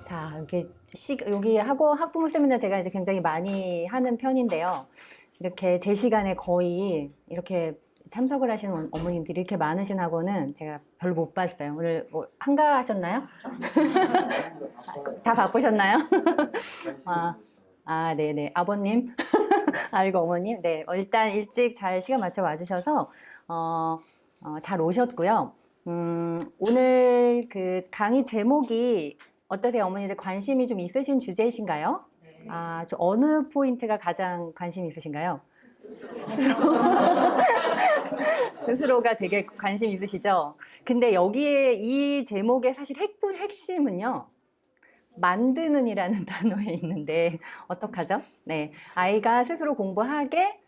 자, 여기 학부모 세미나 제가 이제 굉장히 많이 하는 편인데요. 이렇게 제 시간에 거의 이렇게 참석을 하시는 어머님들이 이렇게 많으신 학원은 제가 별로 못 봤어요. 오늘 뭐 한가하셨나요? 다 바쁘셨나요? 네네. 아버님. 아이고, 어머님. 네. 일단 일찍 잘 시간 맞춰 와주셔서, 잘 오셨고요. 오늘 그 강의 제목이 어떠세요? 어머니들 관심이 좀 있으신 주제이신가요? 네. 저 어느 포인트가 가장 관심 있으신가요? 스스로가 되게 관심 있으시죠? 근데 여기에 이 제목의 사실 핵심은요. 만드는 이라는 단어에 있는데 어떡하죠? 네, 아이가 스스로 공부하게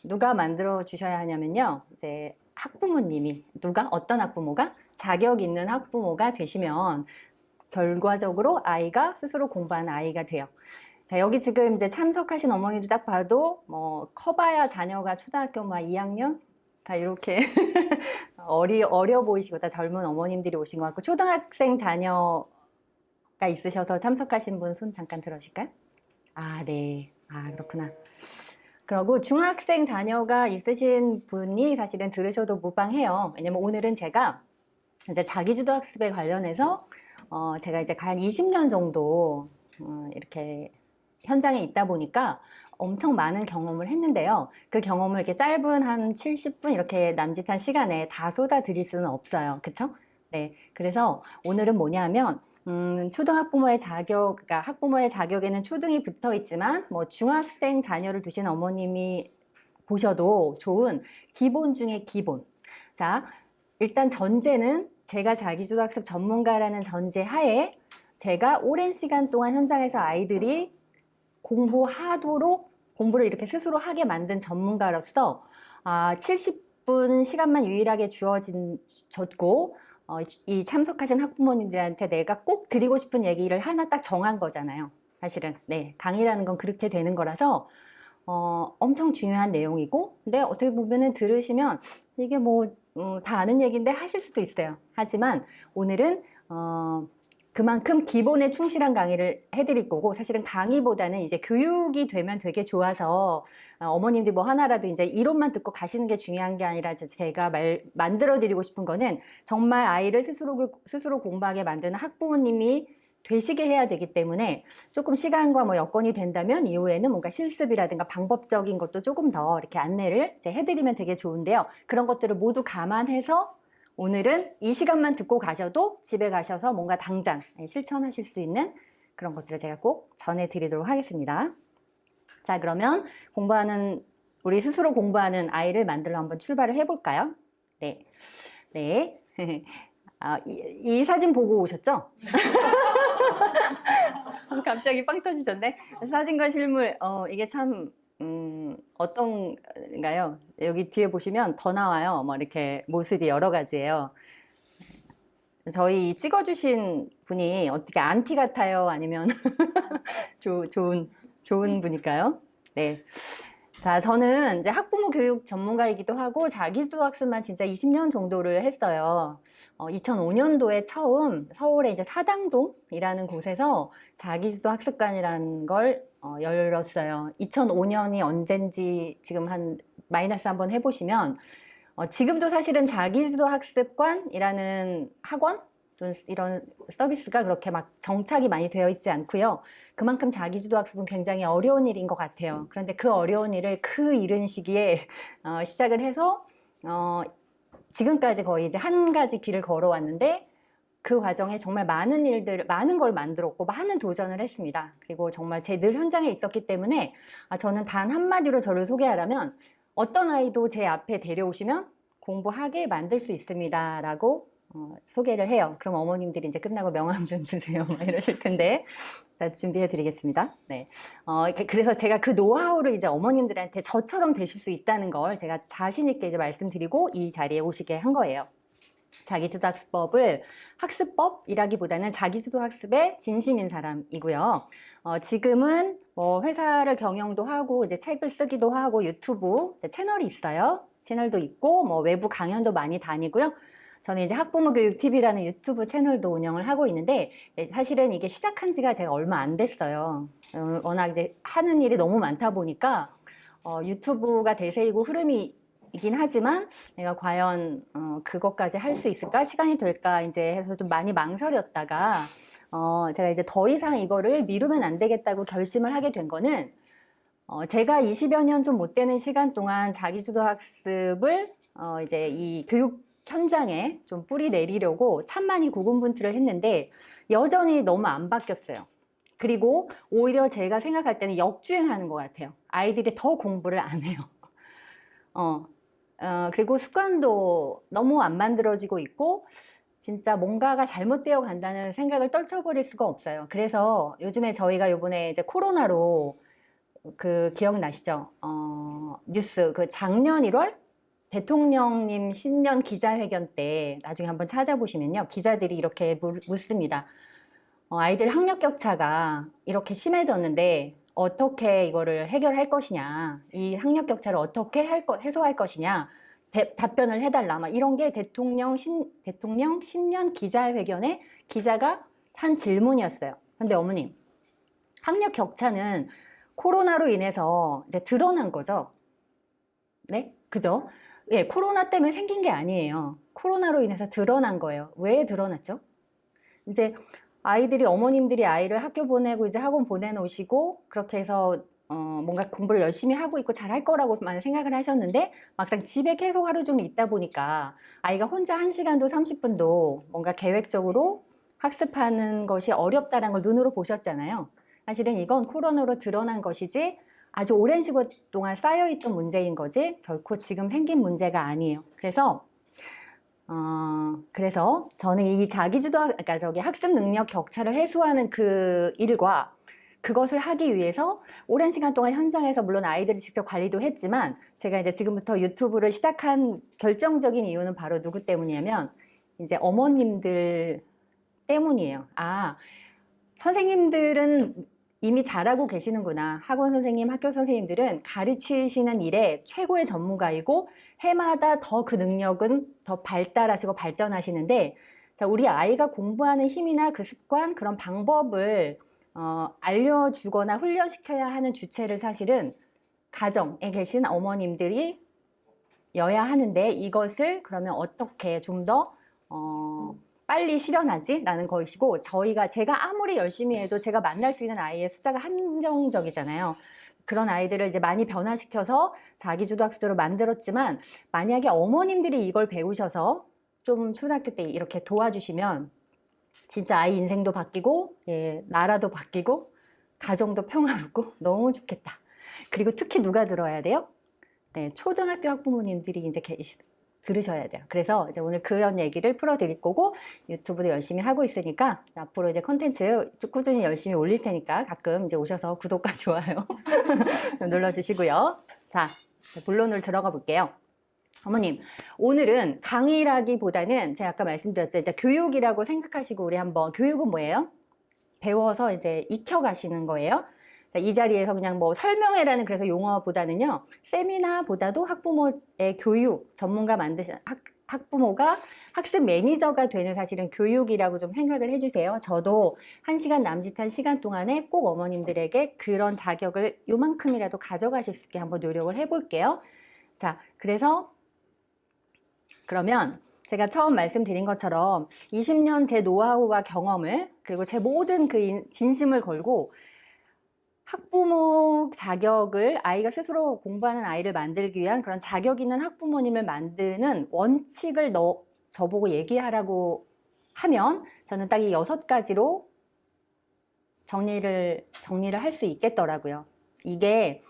누가 만들어 주셔야 하냐면요. 이제 학부모님이 어떤 학부모가 자격 있는 학부모가 되시면 결과적으로 아이가 스스로 공부하는 아이가 돼요. 자, 여기 지금 이제 참석하신 어머니들 딱 봐도 뭐 커봐야 자녀가 초등학교 2학년 다 이렇게 어려 보이시고 다 젊은 어머님들이 오신 것 같고 초등학생 자녀가 있으셔서 참석하신 분 손 잠깐 들어주실까요? 네. 그렇구나. 그리고 중학생 자녀가 있으신 분이 사실은 들으셔도 무방해요. 왜냐면 오늘은 제가 이제 자기주도 학습에 관련해서 제가 이제 한 20년 정도 이렇게 현장에 있다 보니까 엄청 많은 경험을 했는데요. 그 경험을 이렇게 짧은 한 70분 이렇게 남짓한 시간에 다 쏟아 드릴 수는 없어요. 그쵸? 네. 그래서 오늘은 뭐냐면 초등학부모의 자격, 그러니까 학부모의 자격에는 초등이 붙어 있지만 뭐 중학생 자녀를 두신 어머님이 보셔도 좋은 기본 중에 기본. 자, 일단 전제는 제가 자기주도학습 전문가라는 전제 하에 제가 오랜 시간 동안 현장에서 아이들이 공부하도록 공부를 이렇게 스스로 하게 만든 전문가로서 70분 시간만 유일하게 주어졌고 이 참석하신 학부모님들한테 내가 꼭 드리고 싶은 얘기를 하나 딱 정한 거잖아요. 사실은 네, 강의라는 건 그렇게 되는 거라서 엄청 중요한 내용이고 근데 어떻게 보면은 들으시면 이게 뭐 다 아는 얘기인데 하실 수도 있어요. 하지만 오늘은 그만큼 기본에 충실한 강의를 해드릴 거고 사실은 강의보다는 이제 교육이 되면 되게 좋아서 어머님들이 뭐 하나라도 이제 이론만 듣고 가시는 게 중요한 게 아니라 제가 만들어 드리고 싶은 거는 정말 아이를 스스로 공부하게 만드는 학부모님이 되시게 해야 되기 때문에 조금 시간과 뭐 여건이 된다면 이후에는 뭔가 실습이라든가 방법적인 것도 조금 더 이렇게 안내를 이제 해드리면 되게 좋은데요. 그런 것들을 모두 감안해서 오늘은 이 시간만 듣고 가셔도 집에 가셔서 뭔가 당장 실천하실 수 있는 그런 것들을 제가 꼭 전해드리도록 하겠습니다. 자, 그러면 우리 스스로 공부하는 아이를 만들러 한번 출발을 해볼까요? 네. 네. 이 사진 보고 오셨죠? 갑자기 빵 터지셨네. 사진과 실물, 이게 참, 어떤가요? 여기 뒤에 보시면 더 나와요. 뭐 이렇게 모습이 여러 가지예요. 저희 찍어주신 분이 어떻게 안티 같아요? 아니면 좋은 분일까요? 네. 자, 저는 이제 학부모 교육 전문가이기도 하고 자기주도 학습만 진짜 20년 정도를 했어요. 2005년도에 처음 서울의 이제 사당동이라는 곳에서 자기주도 학습관이라는 걸 열었어요. 2005년이 언젠지 지금 한 마이너스 한번 해보시면 지금도 사실은 자기주도 학습관이라는 학원 또는 이런 서비스가 그렇게 막 정착이 많이 되어 있지 않고요. 그만큼 자기주도 학습은 굉장히 어려운 일인 것 같아요. 그런데 그 어려운 일을 그 이른 시기에 시작을 해서 지금까지 거의 이제 한 가지 길을 걸어왔는데 그 과정에 정말 많은 걸 만들었고 많은 도전을 했습니다. 그리고 정말 제 늘 현장에 있었기 때문에 저는 단 한마디로 저를 소개하라면 어떤 아이도 제 앞에 데려오시면 공부하게 만들 수 있습니다. 라고 소개를 해요. 그럼 어머님들이 이제 끝나고 명함 좀 주세요. 막 이러실 텐데. 자, 준비해 드리겠습니다. 네. 그래서 제가 그 노하우를 이제 어머님들한테 저처럼 되실 수 있다는 걸 제가 자신있게 이제 말씀드리고 이 자리에 오시게 한 거예요. 자기주도 학습법을 학습법이라기보다는 자기주도 학습에 진심인 사람이고요. 지금은 뭐 회사를 경영도 하고 이제 책을 쓰기도 하고 유튜브 채널이 있어요. 채널도 있고 뭐 외부 강연도 많이 다니고요. 저는 이제 학부모 교육 TV라는 유튜브 채널도 운영을 하고 있는데 사실은 이게 시작한 지가 제가 얼마 안 됐어요. 워낙 이제 하는 일이 너무 많다 보니까 유튜브가 대세이고 흐름이긴 하지만 내가 과연 그것까지 할 수 있을까? 시간이 될까? 이제 해서 좀 많이 망설였다가 제가 이제 더 이상 이거를 미루면 안 되겠다고 결심을 하게 된 거는 제가 20여 년 좀 못 되는 시간 동안 자기주도 학습을 이제 이 교육 현장에 좀 뿌리 내리려고 참 많이 고군분투를 했는데 여전히 너무 안 바뀌었어요. 그리고 오히려 제가 생각할 때는 역주행하는 것 같아요. 아이들이 더 공부를 안 해요. 그리고 습관도 너무 안 만들어지고 있고 진짜 뭔가가 잘못되어 간다는 생각을 떨쳐버릴 수가 없어요. 그래서 요즘에 저희가 요번에 이제 코로나로 그 기억나시죠? 뉴스 그 작년 1월 대통령님 신년 기자회견 때 나중에 한번 찾아보시면요. 기자들이 이렇게 묻습니다. 아이들 학력 격차가 이렇게 심해졌는데 어떻게 이거를 해결할 것이냐, 이 학력 격차를 어떻게 해소할 것이냐 답변을 해달라. 막 이런 게 대통령 신년 기자회견에 기자가 한 질문이었어요. 근데 어머님, 학력 격차는 코로나로 인해서 이제 드러난 거죠. 네? 그죠? 예, 코로나 때문에 생긴 게 아니에요. 코로나로 인해서 드러난 거예요. 왜 드러났죠? 이제 아이들이 어머님들이 아이를 학교 보내고 이제 학원 보내놓으시고 그렇게 해서 뭔가 공부를 열심히 하고 있고 잘할 거라고만 생각을 하셨는데 막상 집에 계속 하루 종일 있다 보니까 아이가 혼자 1시간도 30분도 뭔가 계획적으로 학습하는 것이 어렵다는 걸 눈으로 보셨잖아요. 사실은 이건 코로나로 드러난 것이지 아주 오랜 시간 동안 쌓여있던 문제인 거지 결코 지금 생긴 문제가 아니에요. 그래서 저는 이 자기주도, 그러니까 학습 능력 격차를 해소하는 그 일과 그것을 하기 위해서 오랜 시간 동안 현장에서 물론 아이들이 직접 관리도 했지만 제가 이제 지금부터 유튜브를 시작한 결정적인 이유는 바로 누구 때문이냐면 이제 어머님들 때문이에요. 선생님들은 이미 잘하고 계시는구나. 학원 선생님, 학교 선생님들은 가르치시는 일에 최고의 전문가이고 해마다 더 그 능력은 더 발달하시고 발전하시는데 자, 우리 아이가 공부하는 힘이나 그 습관, 그런 방법을 알려주거나 훈련시켜야 하는 주체를 사실은 가정에 계신 어머님들이 여야 하는데 이것을 그러면 어떻게 좀 더 빨리 실현하지? 라는 것이고 제가 아무리 열심히 해도 제가 만날 수 있는 아이의 숫자가 한정적이잖아요. 그런 아이들을 이제 많이 변화시켜서 자기주도 학습으로 만들었지만 만약에 어머님들이 이걸 배우셔서 좀 초등학교 때 이렇게 도와주시면 진짜 아이 인생도 바뀌고 나라도 바뀌고 가정도 평화롭고 너무 좋겠다. 그리고 특히 누가 들어야 돼요? 네, 초등학교 학부모님들이 이제 들으셔야 돼요. 그래서 이제 오늘 그런 얘기를 풀어드릴 거고 유튜브도 열심히 하고 있으니까 앞으로 이제 컨텐츠 꾸준히 열심히 올릴 테니까 가끔 이제 오셔서 구독과 좋아요 눌러주시고요. 자, 본론으로 들어가 볼게요. 어머님, 오늘은 강의라기보다는 제가 아까 말씀드렸죠. 이제 교육이라고 생각하시고 우리 한번 교육은 뭐예요? 배워서 이제 익혀가시는 거예요. 이 자리에서 그냥 뭐 설명회라는 그래서 용어보다는요, 세미나보다도 학부모의 교육, 전문가 만드신 학부모가 학습 매니저가 되는 사실은 교육이라고 좀 생각을 해주세요. 저도 1시간 남짓한 시간 동안에 꼭 어머님들에게 그런 자격을 요만큼이라도 가져가실 수 있게 한번 노력을 해볼게요. 자, 그러면 제가 처음 말씀드린 것처럼 20년 제 노하우와 경험을 그리고 제 모든 그 진심을 걸고 학부모 자격을 아이가 스스로 공부하는 아이를 만들기 위한 그런 자격 있는 학부모님을 만드는 원칙을 저보고 얘기하라고 하면 저는 딱 이 6가지로 정리를 할 수 있겠더라고요. 이게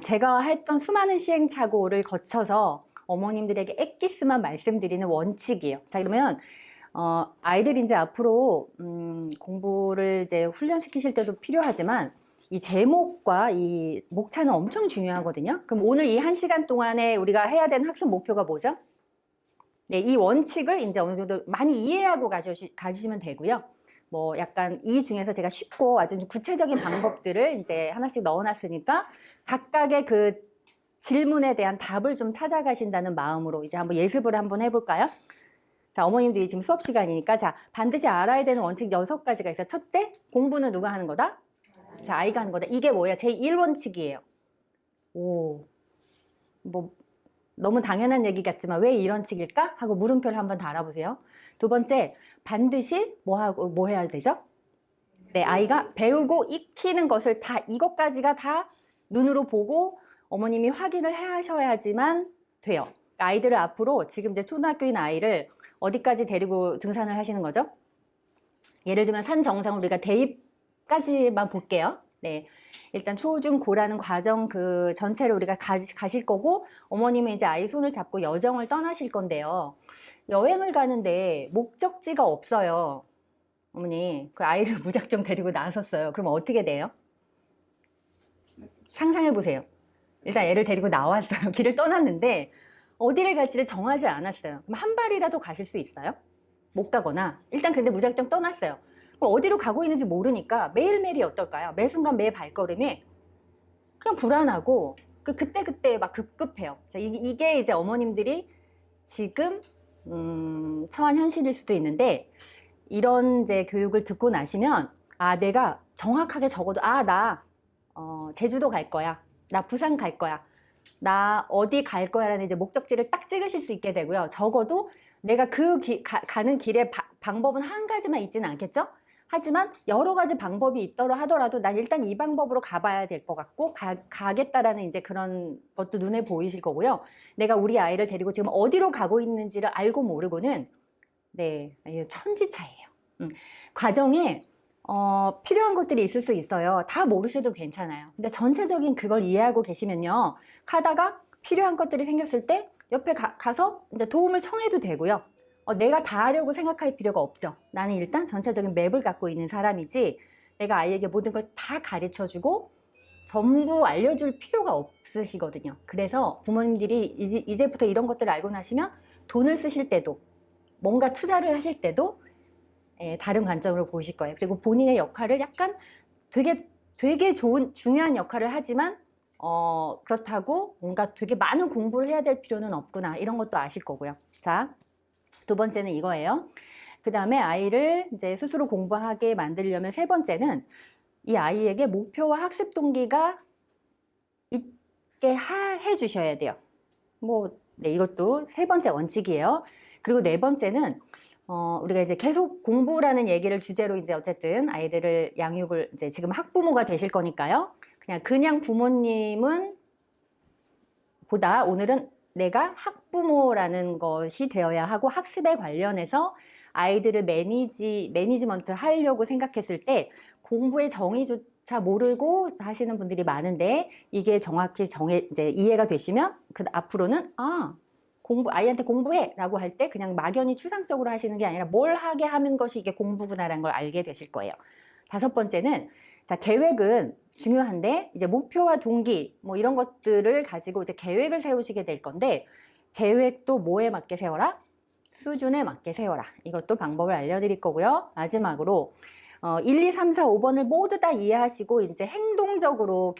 제가 했던 수많은 시행착오를 거쳐서 어머님들에게 엑기스만 말씀드리는 원칙이에요. 자, 그러면 아이들이 이제 앞으로 공부를 이제 훈련시키실 때도 필요하지만 이 제목과 이 목차는 엄청 중요하거든요. 그럼 오늘 이 1시간 동안에 우리가 해야 되는 학습 목표가 뭐죠? 네, 이 원칙을 이제 어느 정도 많이 이해하고 가시면 되고요. 뭐 약간 이 중에서 제가 쉽고 아주 구체적인 방법들을 이제 하나씩 넣어놨으니까 각각의 그 질문에 대한 답을 좀 찾아가신다는 마음으로 이제 한번 예습을 한번 해볼까요? 자, 어머님들이 지금 수업 시간이니까 자, 반드시 알아야 되는 원칙 6가지가 있어요. 첫째, 공부는 누가 하는 거다? 자, 아이가 하는 거다. 이게 뭐예요? 제1원칙이에요. 오, 뭐 너무 당연한 얘기 같지만 왜 이런 칙일까? 하고 물음표를 한번 달아보세요. 두 번째, 반드시 뭐 해야 되죠? 네, 아이가 배우고 익히는 것을 다 이것까지가 다 눈으로 보고 어머님이 확인을 하셔야지만 돼요. 아이들을 앞으로 지금 이제 초등학교인 아이를 어디까지 데리고 등산을 하시는 거죠? 예를 들면 산 정상을 우리가 대입까지만 볼게요. 네, 일단 초, 중, 고라는 과정 그 전체를 우리가 가실 거고 어머님은 이제 아이 손을 잡고 여정을 떠나실 건데요. 여행을 가는데 목적지가 없어요. 어머니, 그 아이를 무작정 데리고 나섰어요. 그럼 어떻게 돼요? 상상해 보세요. 일단 애를 데리고 나왔어요. 길을 떠났는데 어디를 갈지를 정하지 않았어요. 그럼 한 발이라도 가실 수 있어요? 못 가거나 일단 근데 무작정 떠났어요. 그럼 어디로 가고 있는지 모르니까 매일매일이 어떨까요? 매 순간 매 발걸음이 그냥 불안하고 그때그때 막 급급해요. 자, 이게 이제 어머님들이 지금 처한 현실일 수도 있는데 이런 이제 교육을 듣고 나시면 아, 내가 정확하게 적어도 나 제주도 갈 거야. 나 부산 갈 거야. 나 어디 갈 거야 라는 이제 목적지를 딱 찍으실 수 있게 되고요. 적어도 내가 가는 길의 방법은 한 가지만 있지는 않겠죠? 하지만 여러 가지 방법이 있더라 하더라도 난 일단 이 방법으로 가봐야 될 것 같고 가겠다라는 이제 그런 것도 눈에 보이실 거고요. 내가 우리 아이를 데리고 지금 어디로 가고 있는지를 알고 모르고는 네, 천지차이예요. 과정에 필요한 것들이 있을 수 있어요. 다 모르셔도 괜찮아요. 근데 전체적인 그걸 이해하고 계시면요. 가다가 필요한 것들이 생겼을 때 옆에 가서 이제 도움을 청해도 되고요. 내가 다 하려고 생각할 필요가 없죠. 나는 일단 전체적인 맵을 갖고 있는 사람이지 내가 아이에게 모든 걸 다 가르쳐주고 전부 알려줄 필요가 없으시거든요. 그래서 부모님들이 이제부터 이런 것들을 알고 나시면 돈을 쓰실 때도 뭔가 투자를 하실 때도 다른 관점으로 보실 거예요. 그리고 본인의 역할을 약간 되게 중요한 역할을 하지만 그렇다고 뭔가 되게 많은 공부를 해야 될 필요는 없구나 이런 것도 아실 거고요. 자, 두 번째는 이거예요. 그 다음에 아이를 이제 스스로 공부하게 만들려면 세 번째는 이 아이에게 목표와 학습 동기가 있게 해주셔야 돼요. 네, 이것도 세 번째 원칙이에요. 그리고 네 번째는 우리가 이제 계속 공부라는 얘기를 주제로 이제 어쨌든 아이들을 양육을 이제 지금 학부모가 되실 거니까요. 그냥 부모님은 보다 오늘은 내가 학부모라는 것이 되어야 하고 학습에 관련해서 아이들을 매니지먼트 하려고 생각했을 때 공부의 정의조차 모르고 하시는 분들이 많은데 이게 정확히 이제 이해가 되시면 앞으로는 아이한테 공부해 라고 할 때 그냥 막연히 추상적으로 하시는 게 아니라 뭘 하게 하는 것이 이게 공부구나라는 걸 알게 되실 거예요. 다섯 번째는 자, 계획은 중요한데 이제 목표와 동기 이런 것들을 가지고 이제 계획을 세우시게 될 건데 계획도 뭐에 맞게 세워라? 수준에 맞게 세워라. 이것도 방법을 알려드릴 거고요. 마지막으로 1, 2, 3, 4, 5번을 모두 다 이해하시고 이제 행동적으로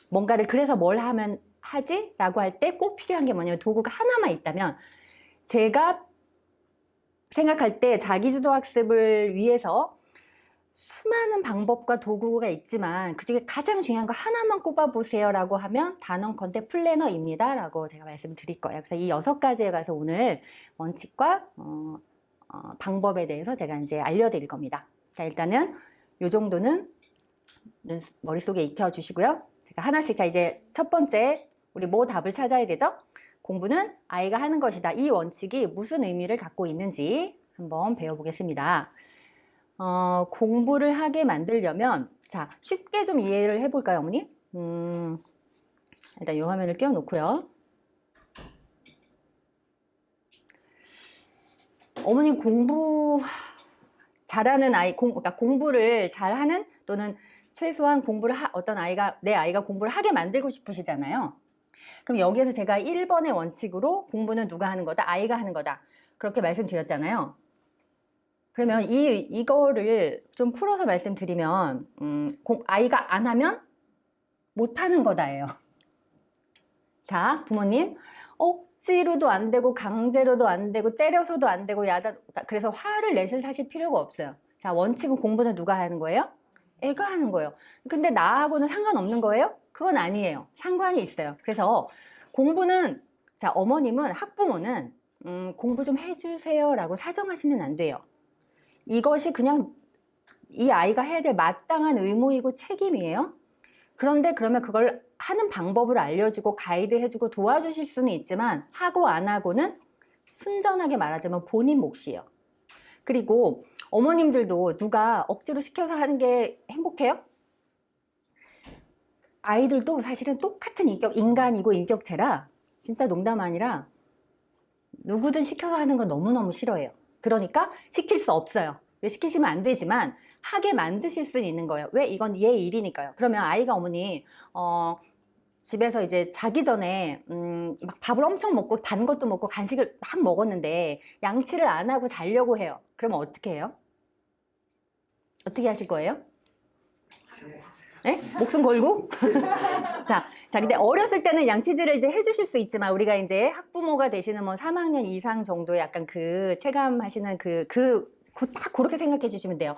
뭔가를 그래서 뭘 하면 하지? 라고 할 때 꼭 필요한 게 뭐냐면 도구가 하나만 있다면 제가 생각할 때 자기주도 학습을 위해서 수많은 방법과 도구가 있지만 그중에 가장 중요한 거 하나만 꼽아보세요 라고 하면 단언컨대 플래너입니다 라고 제가 말씀드릴 거예요. 그래서 이 6가지에 가서 오늘 원칙과 방법에 대해서 제가 이제 알려드릴 겁니다. 자, 일단은 이 정도는 머릿속에 익혀주시고요. 제가 하나씩 자 이제 첫 번째 우리 뭐 답을 찾아야 되죠? 공부는 아이가 하는 것이다. 이 원칙이 무슨 의미를 갖고 있는지 한번 배워보겠습니다. 공부를 하게 만들려면 자 쉽게 좀 이해를 해볼까요, 어머니? 일단 이 화면을 띄워놓고요. 어머니 공부 잘하는 아이, 그러니까 공부를 잘하는 또는 최소한 공부를 내 아이가 공부를 하게 만들고 싶으시잖아요. 그럼 여기에서 제가 1번의 원칙으로 공부는 누가 하는 거다? 아이가 하는 거다. 그렇게 말씀드렸잖아요. 그러면 이거를 좀 풀어서 말씀드리면 아이가 안 하면 못하는 거다예요. 자, 부모님 억지로도 안 되고 강제로도 안 되고 때려서도 안 되고 그래서 화를 내실 사실 필요가 없어요. 자, 원칙은 공부는 누가 하는 거예요? 애가 하는 거예요. 근데 나하고는 상관없는 거예요? 그건 아니에요. 상관이 있어요. 그래서 공부는, 자, 어머님은, 학부모는 공부 좀 해주세요 라고 사정하시면 안 돼요. 이것이 그냥 이 아이가 해야 될 마땅한 의무이고 책임이에요. 그런데 그러면 그걸 하는 방법을 알려주고 가이드 해주고 도와주실 수는 있지만 하고 안 하고는 순전하게 말하자면 본인 몫이에요. 그리고 어머님들도 누가 억지로 시켜서 하는 게 행복해요? 아이들도 사실은 똑같은 인간이고 인격체라 진짜 농담 아니라 누구든 시켜서 하는 건 너무너무 싫어해요. 그러니까 시킬 수 없어요. 왜 시키시면 안 되지만 하게 만드실 수는 있는 거예요. 왜? 이건 얘 일이니까요. 그러면 아이가 어머니 집에서 이제 자기 전에 막 밥을 엄청 먹고 단 것도 먹고 간식을 막 먹었는데 양치를 안 하고 자려고 해요. 그러면 어떻게 해요? 어떻게 하실 거예요? 네? 목숨 걸고? 자, 근데 어렸을 때는 양치질을 이제 해주실 수 있지만 우리가 이제 학부모가 되시는 뭐 3학년 이상 정도 약간 그 체감하시는 딱 그렇게 생각해 주시면 돼요.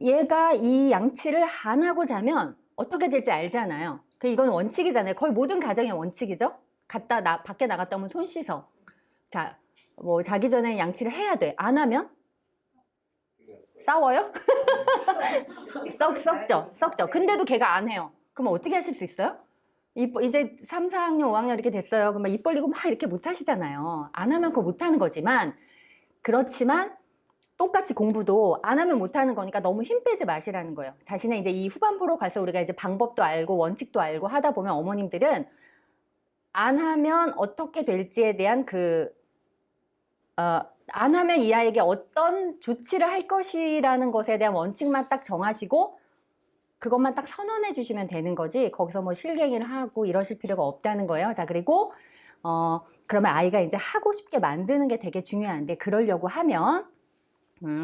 얘가 이 양치를 안 하고 자면 어떻게 될지 알잖아요. 이건 원칙이잖아요. 거의 모든 가정의 원칙이죠. 밖에 나갔다 오면 손 씻어. 자, 뭐 자기 전에 양치를 해야 돼. 안 하면 싸워요? 썩죠. 근데도 걔가 안 해요. 그럼 어떻게 하실 수 있어요? 이제 3, 4학년, 5학년 이렇게 됐어요. 그러면 입 벌리고 막 이렇게 못 하시잖아요. 안 하면 그거 못 하는 거지만, 그렇지만 똑같이 공부도 안 하면 못 하는 거니까 너무 힘 빼지 마시라는 거예요. 다시는 이제 이 후반부로 가서 우리가 이제 방법도 알고 원칙도 알고 하다 보면 어머님들은 안 하면 어떻게 될지에 대한 안 하면 이 아이에게 어떤 조치를 할 것이라는 것에 대한 원칙만 딱 정하시고 그것만 딱 선언해 주시면 되는 거지 거기서 뭐 실갱이를 하고 이러실 필요가 없다는 거예요. 자, 그리고 그러면 아이가 이제 하고 싶게 만드는 게 되게 중요한데 그러려고 하면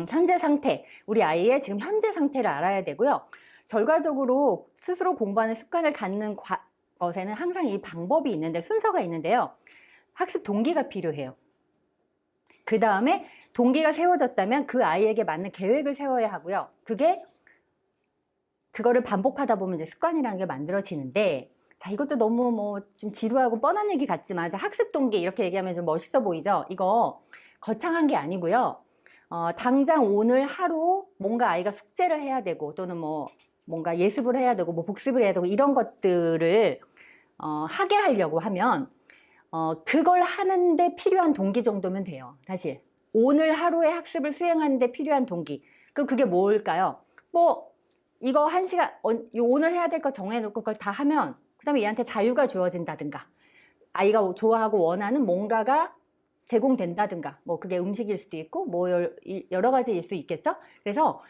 현재 상태, 우리 아이의 지금 현재 상태를 알아야 되고요. 결과적으로 스스로 공부하는 습관을 갖는 것에는 항상 이 방법이 있는데 순서가 있는데요. 학습 동기가 필요해요. 그 다음에 동기가 세워졌다면 그 아이에게 맞는 계획을 세워야 하고요. 그거를 반복하다 보면 이제 습관이라는 게 만들어지는데, 자, 이것도 너무 뭐 좀 지루하고 뻔한 얘기 같지만, 자, 학습 동기 이렇게 얘기하면 좀 멋있어 보이죠? 이거 거창한 게 아니고요. 당장 오늘 하루 뭔가 아이가 숙제를 해야 되고, 또는 뭐 뭔가 예습을 해야 되고, 뭐 복습을 해야 되고, 이런 것들을 하게 하려고 하면, 그걸 하는데 필요한 동기 정도면 돼요. 사실 오늘 하루의 학습을 수행하는데 필요한 동기, 그게 뭘까요? 뭐 이거 1시간 오늘 해야 될 거 정해놓고 그걸 다 하면 그 다음에 얘한테 자유가 주어진다든가 아이가 좋아하고 원하는 뭔가가 제공된다든가 뭐 그게 음식일 수도 있고 뭐 여러 가지일 수 있겠죠. 그래서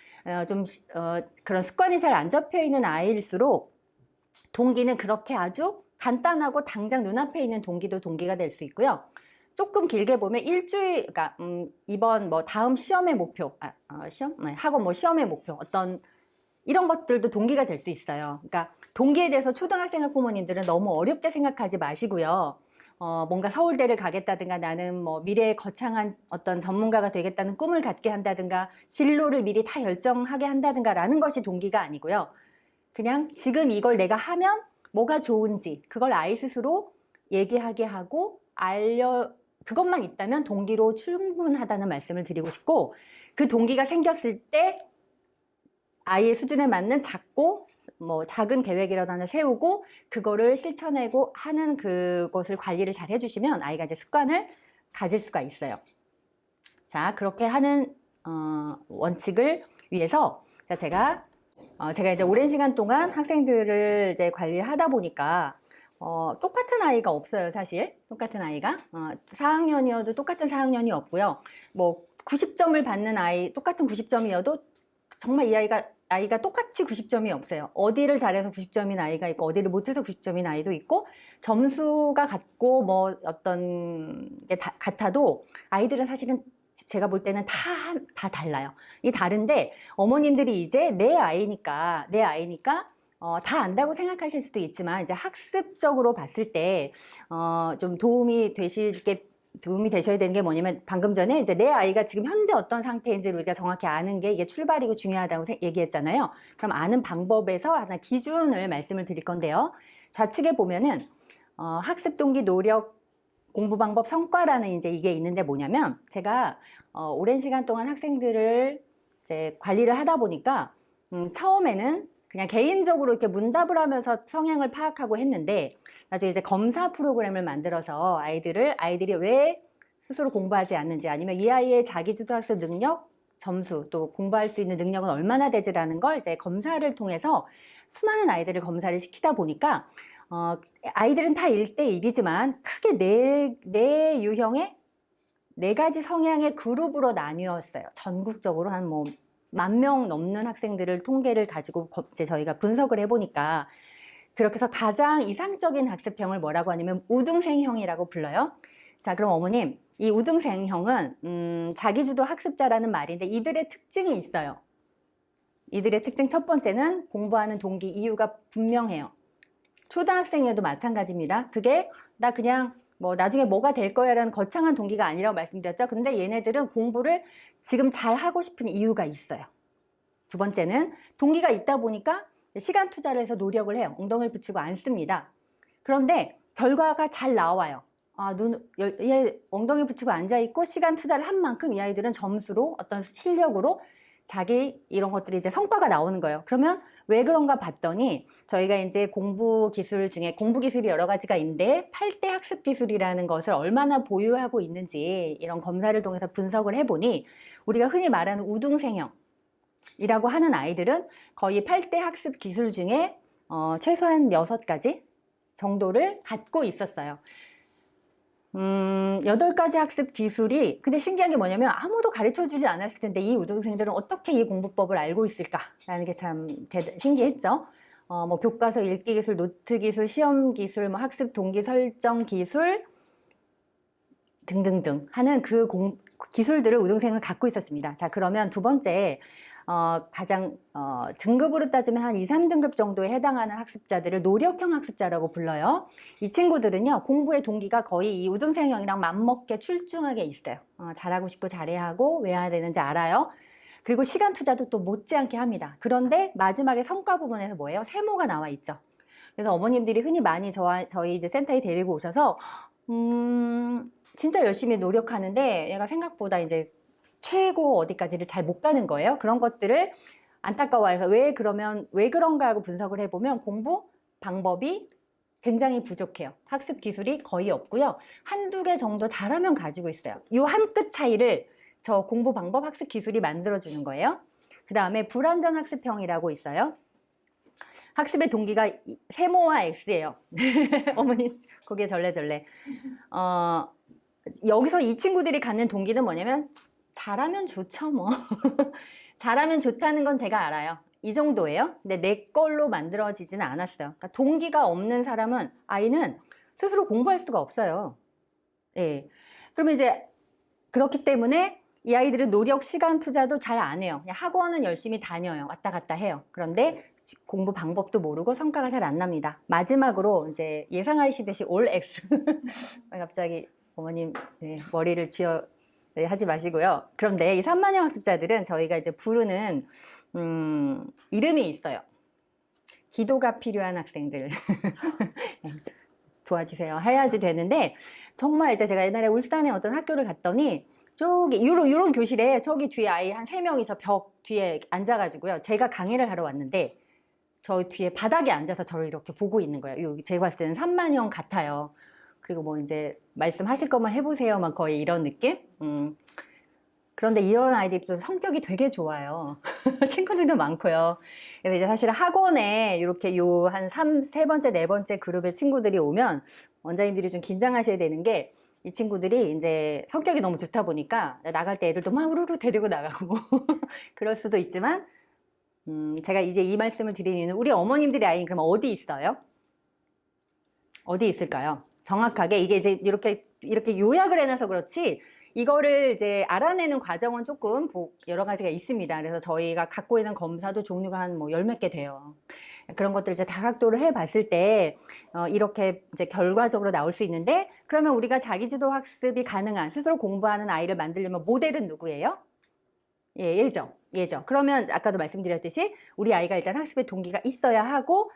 그런 습관이 잘 안 잡혀 있는 아이일수록 동기는 그렇게 아주 간단하고 당장 눈앞에 있는 동기도 동기가 될 수 있고요. 조금 길게 보면 일주일, 그러니까 이번 뭐 다음 시험의 목표, 학원 뭐 시험의 목표, 어떤 이런 것들도 동기가 될 수 있어요. 그러니까 동기에 대해서 초등학생 학부모님들은 너무 어렵게 생각하지 마시고요. 뭔가 서울대를 가겠다든가 나는 뭐 미래에 거창한 어떤 전문가가 되겠다는 꿈을 갖게 한다든가 진로를 미리 다 결정하게 한다든가 라는 것이 동기가 아니고요. 그냥 지금 이걸 내가 하면 뭐가 좋은지 그걸 아이 스스로 얘기하게 하고 그것만 있다면 동기로 충분하다는 말씀을 드리고 싶고, 그 동기가 생겼을 때 아이의 수준에 맞는 작은 계획이라도 하나 세우고 그거를 실천하고 하는 그것을 관리를 잘 해주시면 아이가 이제 습관을 가질 수가 있어요. 자, 그렇게 하는 원칙을 위해서 제가 이제 오랜 시간 동안 학생들을 이제 관리하다 보니까 똑같은 아이가 없어요, 사실. 똑같은 아이가 4학년이어도 똑같은 4학년이 없고요. 뭐 90점을 받는 아이, 똑같은 90점이어도 정말 이 아이가 똑같이 90점이 없어요. 어디를 잘해서 90점인 아이가 있고 어디를 못해서 90점인 아이도 있고, 점수가 같고 뭐 어떤 게 같아도 아이들은 사실은 제가 볼 때는 다 달라요. 이 다른데 어머님들이 이제 내 아이니까 다 안다고 생각하실 수도 있지만 이제 학습적으로 봤을 때 좀 도움이 되셔야 되는 게 뭐냐면 방금 전에 이제 내 아이가 지금 현재 어떤 상태인지를 우리가 정확히 아는 게 이게 출발이고 중요하다고 얘기했잖아요. 그럼 아는 방법에서 하나 기준을 말씀을 드릴 건데요. 좌측에 보면은 학습 동기, 노력, 공부 방법, 성과라는 이제 이게 있는데 뭐냐면 제가 오랜 시간 동안 학생들을 이제 관리를 하다 보니까 처음에는 그냥 개인적으로 이렇게 문답을 하면서 성향을 파악하고 했는데 나중에 이제 검사 프로그램을 만들어서 아이들이 왜 스스로 공부하지 않는지 아니면 이 아이의 자기주도 학습 능력, 점수 또 공부할 수 있는 능력은 얼마나 되지라는 걸 이제 검사를 통해서 수많은 아이들을 검사를 시키다 보니까 아이들은 다 1대1이지만 크게 네 유형의 4가지 성향의 그룹으로 나뉘었어요. 전국적으로 한 뭐 10,000명 넘는 학생들을 통계를 가지고 이제 저희가 분석을 해보니까 그렇게 해서 가장 이상적인 학습형을 뭐라고 하냐면 우등생형이라고 불러요. 자, 그럼 어머님, 이 우등생형은 자기주도 학습자라는 말인데 이들의 특징이 있어요. 이들의 특징 첫 번째는 공부하는 동기, 이유가 분명해요. 초등학생이어도 마찬가지입니다. 그게 나 그냥 뭐 나중에 뭐가 될 거야 라는 거창한 동기가 아니라고 말씀드렸죠. 근데 얘네들은 공부를 지금 잘 하고 싶은 이유가 있어요. 두 번째는 동기가 있다 보니까 시간 투자를 해서 노력을 해요. 엉덩이를 붙이고 안 씁니다. 그런데 결과가 잘 나와요. 얘 엉덩이 붙이고 앉아있고 시간 투자를 한 만큼 이 아이들은 점수로 어떤 실력으로 자기 이런 것들이 이제 성과가 나오는 거예요. 그러면 왜 그런가 봤더니 저희가 이제 공부 기술 중에 공부 기술이 여러 가지가 있는데 8대 학습 기술이라는 것을 얼마나 보유하고 있는지 이런 검사를 통해서 분석을 해보니 우리가 흔히 말하는 우등생형이라고 하는 아이들은 거의 8대 학습 기술 중에 최소한 6가지 정도를 갖고 있었어요. 8가지 학습 기술이 근데 신기한 게 뭐냐면 아무도 가르쳐주지 않았을 텐데 이 우등생들은 어떻게 이 공부법을 알고 있을까라는 게 참 신기했죠. 뭐 교과서 읽기 기술, 노트 기술, 시험 기술, 뭐 학습 동기 설정 기술 등등등 하는 그 기술들을 우등생은 갖고 있었습니다. 자, 그러면 두 번째 가장 등급으로 따지면 한 2, 3등급 정도에 해당하는 학습자들을 노력형 학습자라고 불러요. 이 친구들은요 공부의 동기가 거의 이 우등생형이랑 맞먹게 출중하게 있어요. 잘하고 싶고 잘해야 하고 왜 해야 되는지 알아요. 그리고 시간 투자도 또 못지않게 합니다. 그런데 마지막에 성과 부분에서 뭐예요? 세모가 나와 있죠. 그래서 어머님들이 흔히 많이 저희 이제 센터에 데리고 오셔서 진짜 열심히 노력하는데 얘가 생각보다 이제 최고 어디까지를 잘 못 가는 거예요. 그런 것들을 안타까워해서 왜 그런가 하고 분석을 해보면 공부 방법이 굉장히 부족해요. 학습 기술이 거의 없고요. 한두 개 정도 잘하면 가지고 있어요. 이 한 끗 차이를 저 공부 방법 학습 기술이 만들어주는 거예요. 그 다음에 불완전 학습형이라고 있어요. 학습의 동기가 세모와 X예요. 어머니 고개 절레절레. 여기서 이 친구들이 갖는 동기는 뭐냐면 잘하면 좋죠 뭐. 잘하면 좋다는 건 제가 알아요. 이 정도예요. 근데 내 걸로 만들어지지는 않았어요. 그러니까 동기가 없는 아이는 스스로 공부할 수가 없어요. 예. 그러면 이제 그렇기 때문에 이 아이들은 노력, 시간 투자도 잘 안 해요. 그냥 학원은 열심히 다녀요. 왔다 갔다 해요. 그런데 공부 방법도 모르고 성과가 잘 안 납니다. 마지막으로 이제 예상하시듯이 올 X. 갑자기 어머님 머리를 하지 마시고요. 그런데 이 3만형 학습자들은 저희가 이제 부르는 이름이 있어요. 기도가 필요한 학생들. 도와주세요. 해야지 되는데 정말 이제 제가 옛날에 울산에 어떤 학교를 갔더니 저기 요런 교실에 저기 뒤에 아이 한 3명이 저 벽 뒤에 앉아가지고요. 제가 강의를 하러 왔는데 저 뒤에 바닥에 앉아서 저를 이렇게 보고 있는 거예요. 제가 봤을 때는 3만형 같아요. 그리고 뭐 이제 말씀하실 것만 해보세요만 거의 이런 느낌? 그런데 이런 아이들이 또 성격이 되게 좋아요. 친구들도 많고요. 그래서 이제 사실 학원에 이렇게 한 3번째, 4번째 그룹의 친구들이 오면 원장님들이 좀 긴장하셔야 되는 게 이 친구들이 이제 성격이 너무 좋다 보니까 나갈 때 애들도 막 우르르 데리고 나가고 그럴 수도 있지만 제가 이제 이 말씀을 드리는 이유는 우리 어머님들의 아이는 그럼 어디 있어요? 어디 있을까요? 정확하게 이게 이제 이렇게 요약을 해놔서 그렇지 이거를 이제 알아내는 과정은 조금 여러 가지가 있습니다. 그래서 저희가 갖고 있는 검사도 종류가 한 뭐 열 몇 개 돼요. 그런 것들을 이제 다각도를 해봤을 때 이렇게 이제 결과적으로 나올 수 있는데, 그러면 우리가 자기주도 학습이 가능한 스스로 공부하는 아이를 만들려면 모델은 누구예요? 예, 얘죠. 그러면 아까도 말씀드렸듯이 우리 아이가 일단 학습의 동기가 있어야 하고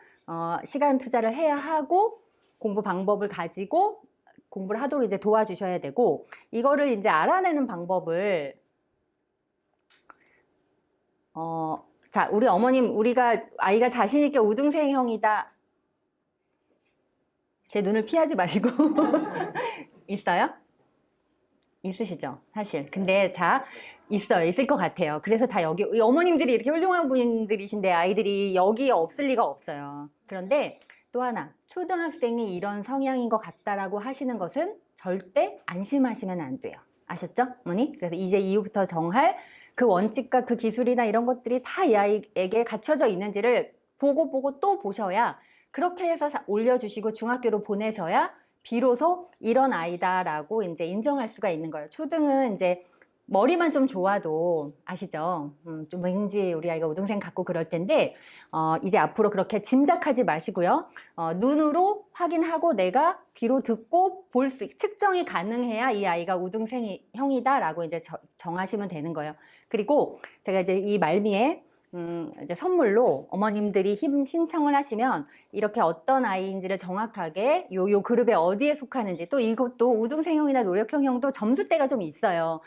시간 투자를 해야 하고 공부 방법을 가지고 공부를 하도록 이제 도와주셔야 되고, 이거를 이제 알아내는 방법을 자, 우리 어머님, 우리가 아이가 자신 있게 우등생형이다. 제 눈을 피하지 마시고 있어요? 있으시죠? 사실. 근데 자, 있을 것 같아요. 그래서 다 여기 어머님들이 이렇게 훌륭한 분들이신데 아이들이 여기에 없을 리가 없어요. 그런데 또 하나, 초등학생이 이런 성향인 것 같다라고 하시는 것은 절대 안심하시면 안 돼요. 아셨죠, 어머니? 그래서 이제 이후부터 정할 그 원칙과 그 기술이나 이런 것들이 다 이 아이에게 갖춰져 있는지를 보고 또 보셔야, 그렇게 해서 올려주시고 중학교로 보내셔야 비로소 이런 아이다라고 이제 인정할 수가 있는 거예요. 초등은 이제 머리만 좀 좋아도 아시죠? 좀 왠지 우리 아이가 우등생 같고 그럴 텐데 이제 앞으로 그렇게 짐작하지 마시고요. 눈으로 확인하고 내가 귀로 듣고 측정이 가능해야 이 아이가 우등생형이다라고 이제 정하시면 되는 거예요. 그리고 제가 이제 이 말미에 이제 선물로 어머님들이 신청을 하시면 이렇게 어떤 아이인지를 정확하게 요 그룹에 어디에 속하는지, 또 이것도 우등생형이나 노력형형도 점수대가 좀 있어요.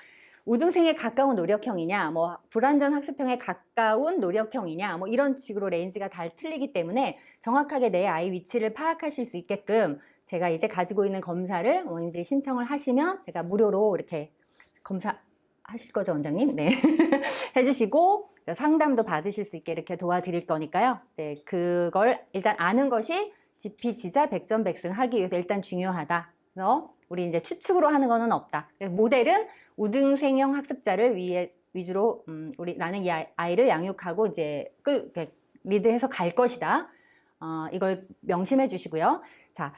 우등생에 가까운 노력형이냐, 뭐 불완전 학습형에 가까운 노력형이냐, 뭐 이런 식으로 레인지가 다 틀리기 때문에 정확하게 내 아이 위치를 파악하실 수 있게끔 제가 이제 가지고 있는 검사를 어머님들이 신청을 하시면 제가 무료로 이렇게 검사하실 거죠, 원장님? 네. 해주시고 상담도 받으실 수 있게 이렇게 도와드릴 거니까요. 네, 그걸 일단 아는 것이 지피지자 백전백승하기 위해서 일단 중요하다. 그래서 우리 이제 추측으로 하는 거는 없다. 모델은 우등생형 학습자를 위주로 나는 이 아이를 양육하고 이제 리드해서 갈 것이다. 이걸 명심해 주시고요. 자,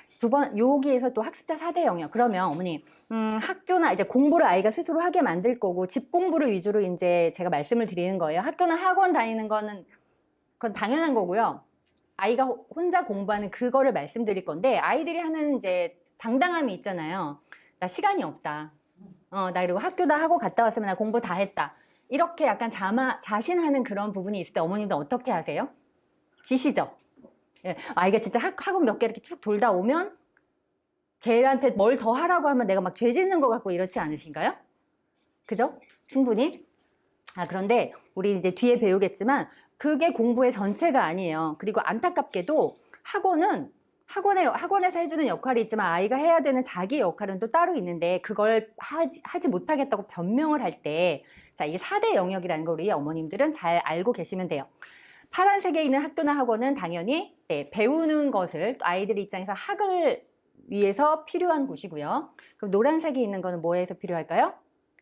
여기에서 또 학습자 4대 영역. 그러면 어머니, 학교나 이제 공부를 아이가 스스로 하게 만들 거고, 집 공부를 위주로 이제 제가 말씀을 드리는 거예요. 학교나 학원 다니는 거는 그건 당연한 거고요. 아이가 혼자 공부하는 그거를 말씀드릴 건데, 아이들이 하는 이제 당당함이 있잖아요. 나 시간이 없다. 나 그리고 학교다 하고 갔다 왔으면 나 공부 다 했다. 이렇게 약간 자신하는 그런 부분이 있을 때 어머님들 어떻게 하세요? 지시죠? 예, 아이가 진짜 학원 몇 개 이렇게 쭉 돌다 오면 걔한테 뭘 더 하라고 하면 내가 막 죄 짓는 것 같고 이렇지 않으신가요? 그죠? 충분히. 그런데 우리 이제 뒤에 배우겠지만 그게 공부의 전체가 아니에요. 그리고 안타깝게도 학원에서 해주는 역할이 있지만 아이가 해야 되는 자기 역할은 또 따로 있는데, 그걸 하지 못하겠다고 변명을 할 때, 자, 이게 4대 영역이라는 걸 우리 어머님들은 잘 알고 계시면 돼요. 파란색에 있는 학교나 학원은 당연히 배우는 것을, 또 아이들 입장에서 학을 위해서 필요한 곳이고요. 그럼 노란색이 있는 거는 뭐에서 필요할까요?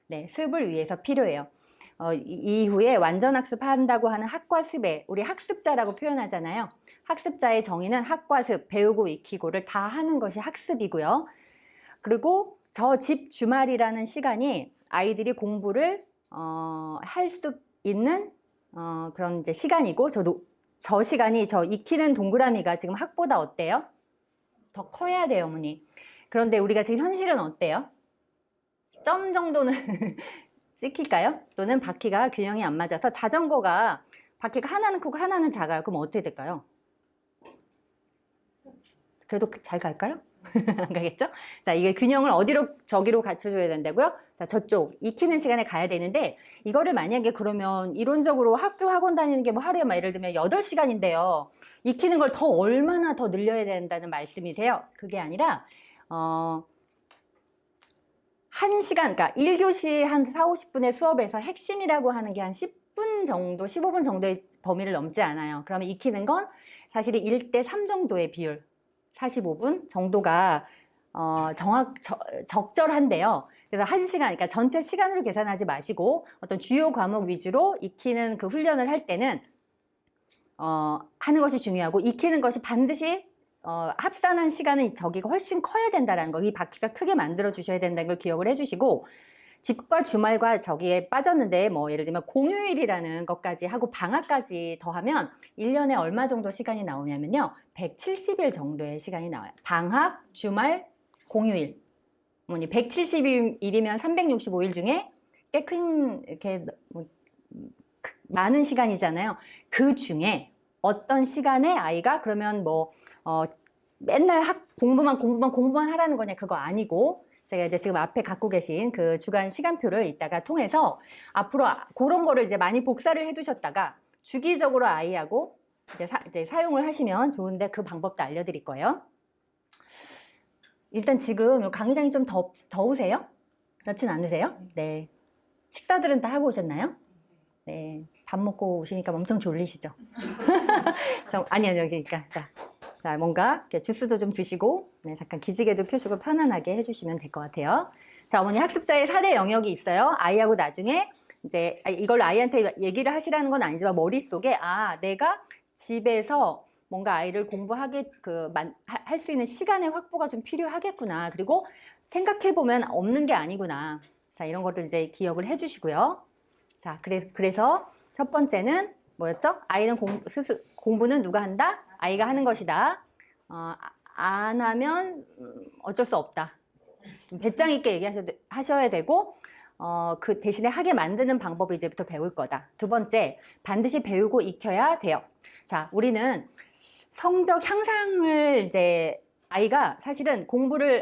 네, 습을 위해서 필요해요. 이후에 완전 학습한다고 하는 학과 습에 우리 학습자라고 표현하잖아요. 학습자의 정의는 학과 습, 배우고 익히고를 다 하는 것이 학습이고요. 그리고 저 집 주말이라는 시간이 아이들이 공부를 할 수 있는 그런 이제 시간이고, 저 시간이 저 익히는 동그라미가 지금 학보다 어때요? 더 커야 돼요, 어머니. 그런데 우리가 지금 현실은 어때요? 점 정도는 찍힐까요? 또는 바퀴가 균형이 안 맞아서 자전거가 바퀴가 하나는 크고 하나는 작아요. 그럼 어떻게 될까요? 그래도 잘 갈까요? 안 가겠죠? 자, 이게 균형을 저기로 갖춰줘야 된다고요? 자, 저쪽 익히는 시간에 가야 되는데, 이거를 만약에 그러면 이론적으로 학원 다니는 게 뭐 하루에 막 예를 들면 8시간인데요. 익히는 걸 얼마나 더 늘려야 된다는 말씀이세요? 그게 아니라 1시간, 그러니까 1교시 한 4, 50분의 수업에서 핵심이라고 하는 게 한 10분 정도, 15분 정도의 범위를 넘지 않아요. 그러면 익히는 건 사실 1대 3 정도의 비율, 45분 정도가 적절한데요. 그래서 1시간, 그러니까 전체 시간으로 계산하지 마시고 어떤 주요 과목 위주로 익히는 그 훈련을 할 때는 하는 것이 중요하고, 익히는 것이 반드시 합산한 시간은 저기가 훨씬 커야 된다는 거, 이 바퀴가 크게 만들어 주셔야 된다는 걸 기억을 해주시고, 집과 주말과 저기에 빠졌는데 뭐 예를 들면 공휴일이라는 것까지 하고 방학까지 더하면 1년에 얼마 정도 시간이 나오냐면요. 170일 정도의 시간이 나와요. 방학, 주말, 공휴일. 뭐니 170일이면 365일 중에 꽤 큰 이렇게 뭐 많은 시간이잖아요. 그 중에 어떤 시간에 아이가 그러면 뭐 맨날 공부만 하라는 거냐 그거 아니고 제가 이제 지금 앞에 갖고 계신 그 주간 시간표를 이따가 통해서 앞으로 그런 거를 이제 많이 복사를 해 두셨다가 주기적으로 아이하고 이제 사용을 하시면 좋은데 그 방법도 알려드릴 거예요. 일단 지금 강의장이 좀 더우세요? 그렇진 않으세요? 네. 식사들은 다 하고 오셨나요? 네. 밥 먹고 오시니까 엄청 졸리시죠? 아니요, 그러니까. 자, 뭔가 이렇게 주스도 좀 드시고, 네, 잠깐 기지개도 펴시고 편안하게 해주시면 될 것 같아요. 자, 어머니 학습자의 사례 영역이 있어요. 아이하고 나중에 이제 이걸 아이한테 얘기를 하시라는 건 아니지만 머릿속에 내가 집에서 뭔가 아이를 공부하게 할 수 있는 시간의 확보가 좀 필요하겠구나. 그리고 생각해보면 없는 게 아니구나. 자, 이런 것들 이제 기억을 해주시고요. 자, 그래서 첫 번째는 뭐였죠? 아이는 공부는 누가 한다? 아이가 하는 것이다. 안 하면 어쩔 수 없다. 좀 배짱 있게 얘기하셔야 되고, 그 대신에 하게 만드는 방법을 이제부터 배울 거다. 두 번째, 반드시 배우고 익혀야 돼요. 자, 우리는 성적 향상을 이제 아이가 사실은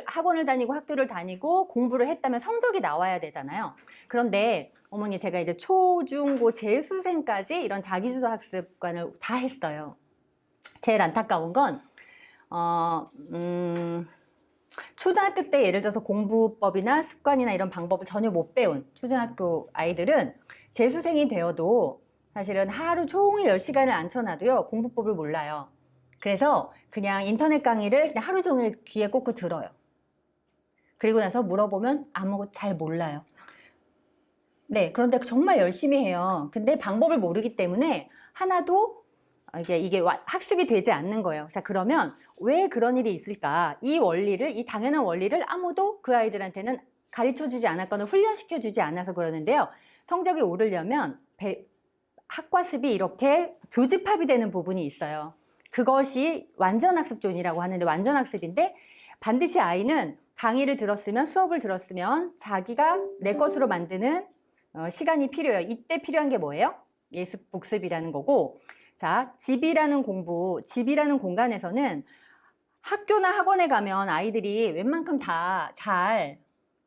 학원을 다니고 학교를 다니고 공부를 했다면 성적이 나와야 되잖아요. 그런데 어머니 제가 이제 초, 중, 고, 재수생까지 이런 자기주도 학습관을 다 했어요. 제일 안타까운 건 초등학교 때 예를 들어서 공부법이나 습관이나 이런 방법을 전혀 못 배운 초등학교 아이들은 재수생이 되어도 사실은 하루 종일 10시간을 앉혀놔도요 공부법을 몰라요. 그래서 그냥 인터넷 강의를 그냥 하루 종일 귀에 꽂고 들어요. 그리고 나서 물어보면 아무것도 잘 몰라요. 네, 그런데 정말 열심히 해요. 근데 방법을 모르기 때문에 하나도 이게 학습이 되지 않는 거예요. 자, 그러면 왜 그런 일이 있을까? 이 당연한 원리를 아무도 그 아이들한테는 가르쳐 주지 않았거나 훈련시켜 주지 않아서 그러는데요. 성적이 오르려면 학과습이 이렇게 교집합이 되는 부분이 있어요. 그것이 완전학습존이라고 하는데 완전학습인데 반드시 아이는 강의를 들었으면 수업을 들었으면 자기가 내 것으로 만드는 시간이 필요해요. 이때 필요한 게 뭐예요? 예습 복습이라는 거고 자, 집이라는 공간에서는 학교나 학원에 가면 아이들이 웬만큼 다 잘